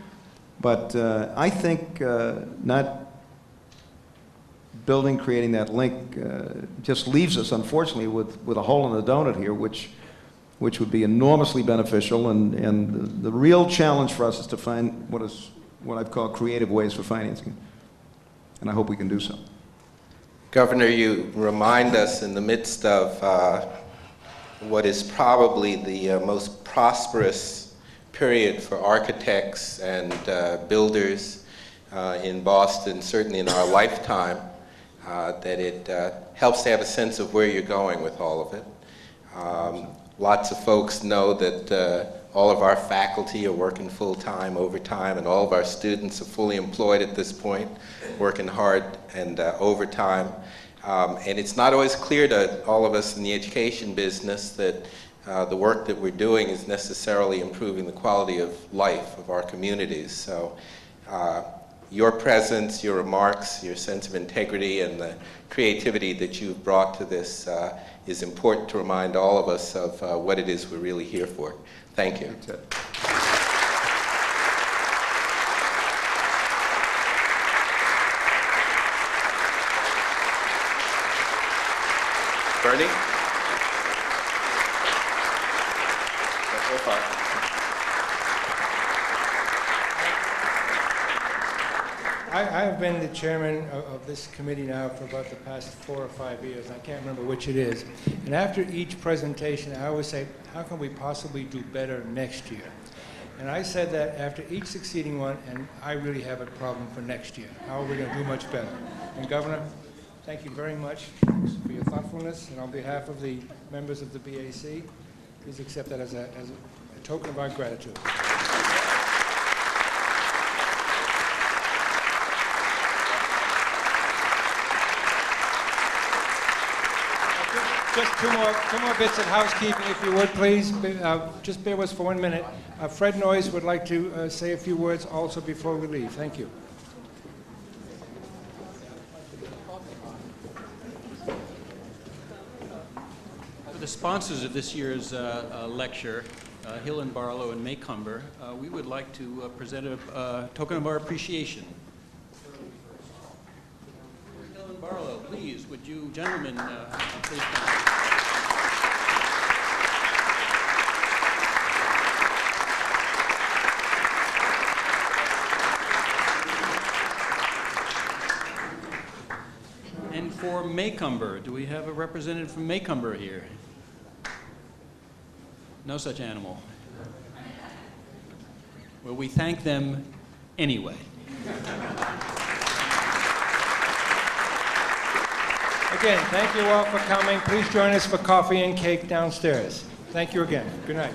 But I think not creating that link just leaves us, unfortunately, with a hole in the donut here, which would be enormously beneficial. And the real challenge for us is to find what I've called creative ways for financing it. And I hope we can do so. Governor, you remind us in the midst of what is probably the most prosperous period for architects and builders in Boston, certainly in our lifetime, that it helps to have a sense of where you're going with all of it. Lots of folks know that all of our faculty are working full-time, overtime, and all of our students are fully employed at this point, working hard and overtime. And it's not always clear to all of us in the education business that the work that we're doing is necessarily improving the quality of life of our communities. So your presence, your remarks, your sense of integrity, and the creativity that you've brought to this is important to remind all of us of what it is we're really here for. Thank you. Bernie? So far. I have been the chairman of this committee now for about the past 4 or 5 years. I can't remember which it is. And after each presentation, I always say, how can we possibly do better next year? And I said that after each succeeding one, and I really have a problem for next year. How are we going to do much better? And Governor, thank you very much for your thoughtfulness. And on behalf of the members of the BAC, please accept that as a token of our gratitude. Just two more bits of housekeeping, if you would, please. Just bear with us for 1 minute. Fred Noyes would like to say a few words also before we leave. Thank you. For the sponsors of this year's lecture, Hill and Barlow and Maycomber, we would like to present a token of our appreciation. Hill and Barlow, please, would you gentlemen please come? And for Maycomber, do we have a representative from Maycomber here? No such animal. Well, we thank them anyway. Again, thank you all for coming. Please join us for coffee and cake downstairs. Thank you again. Good night.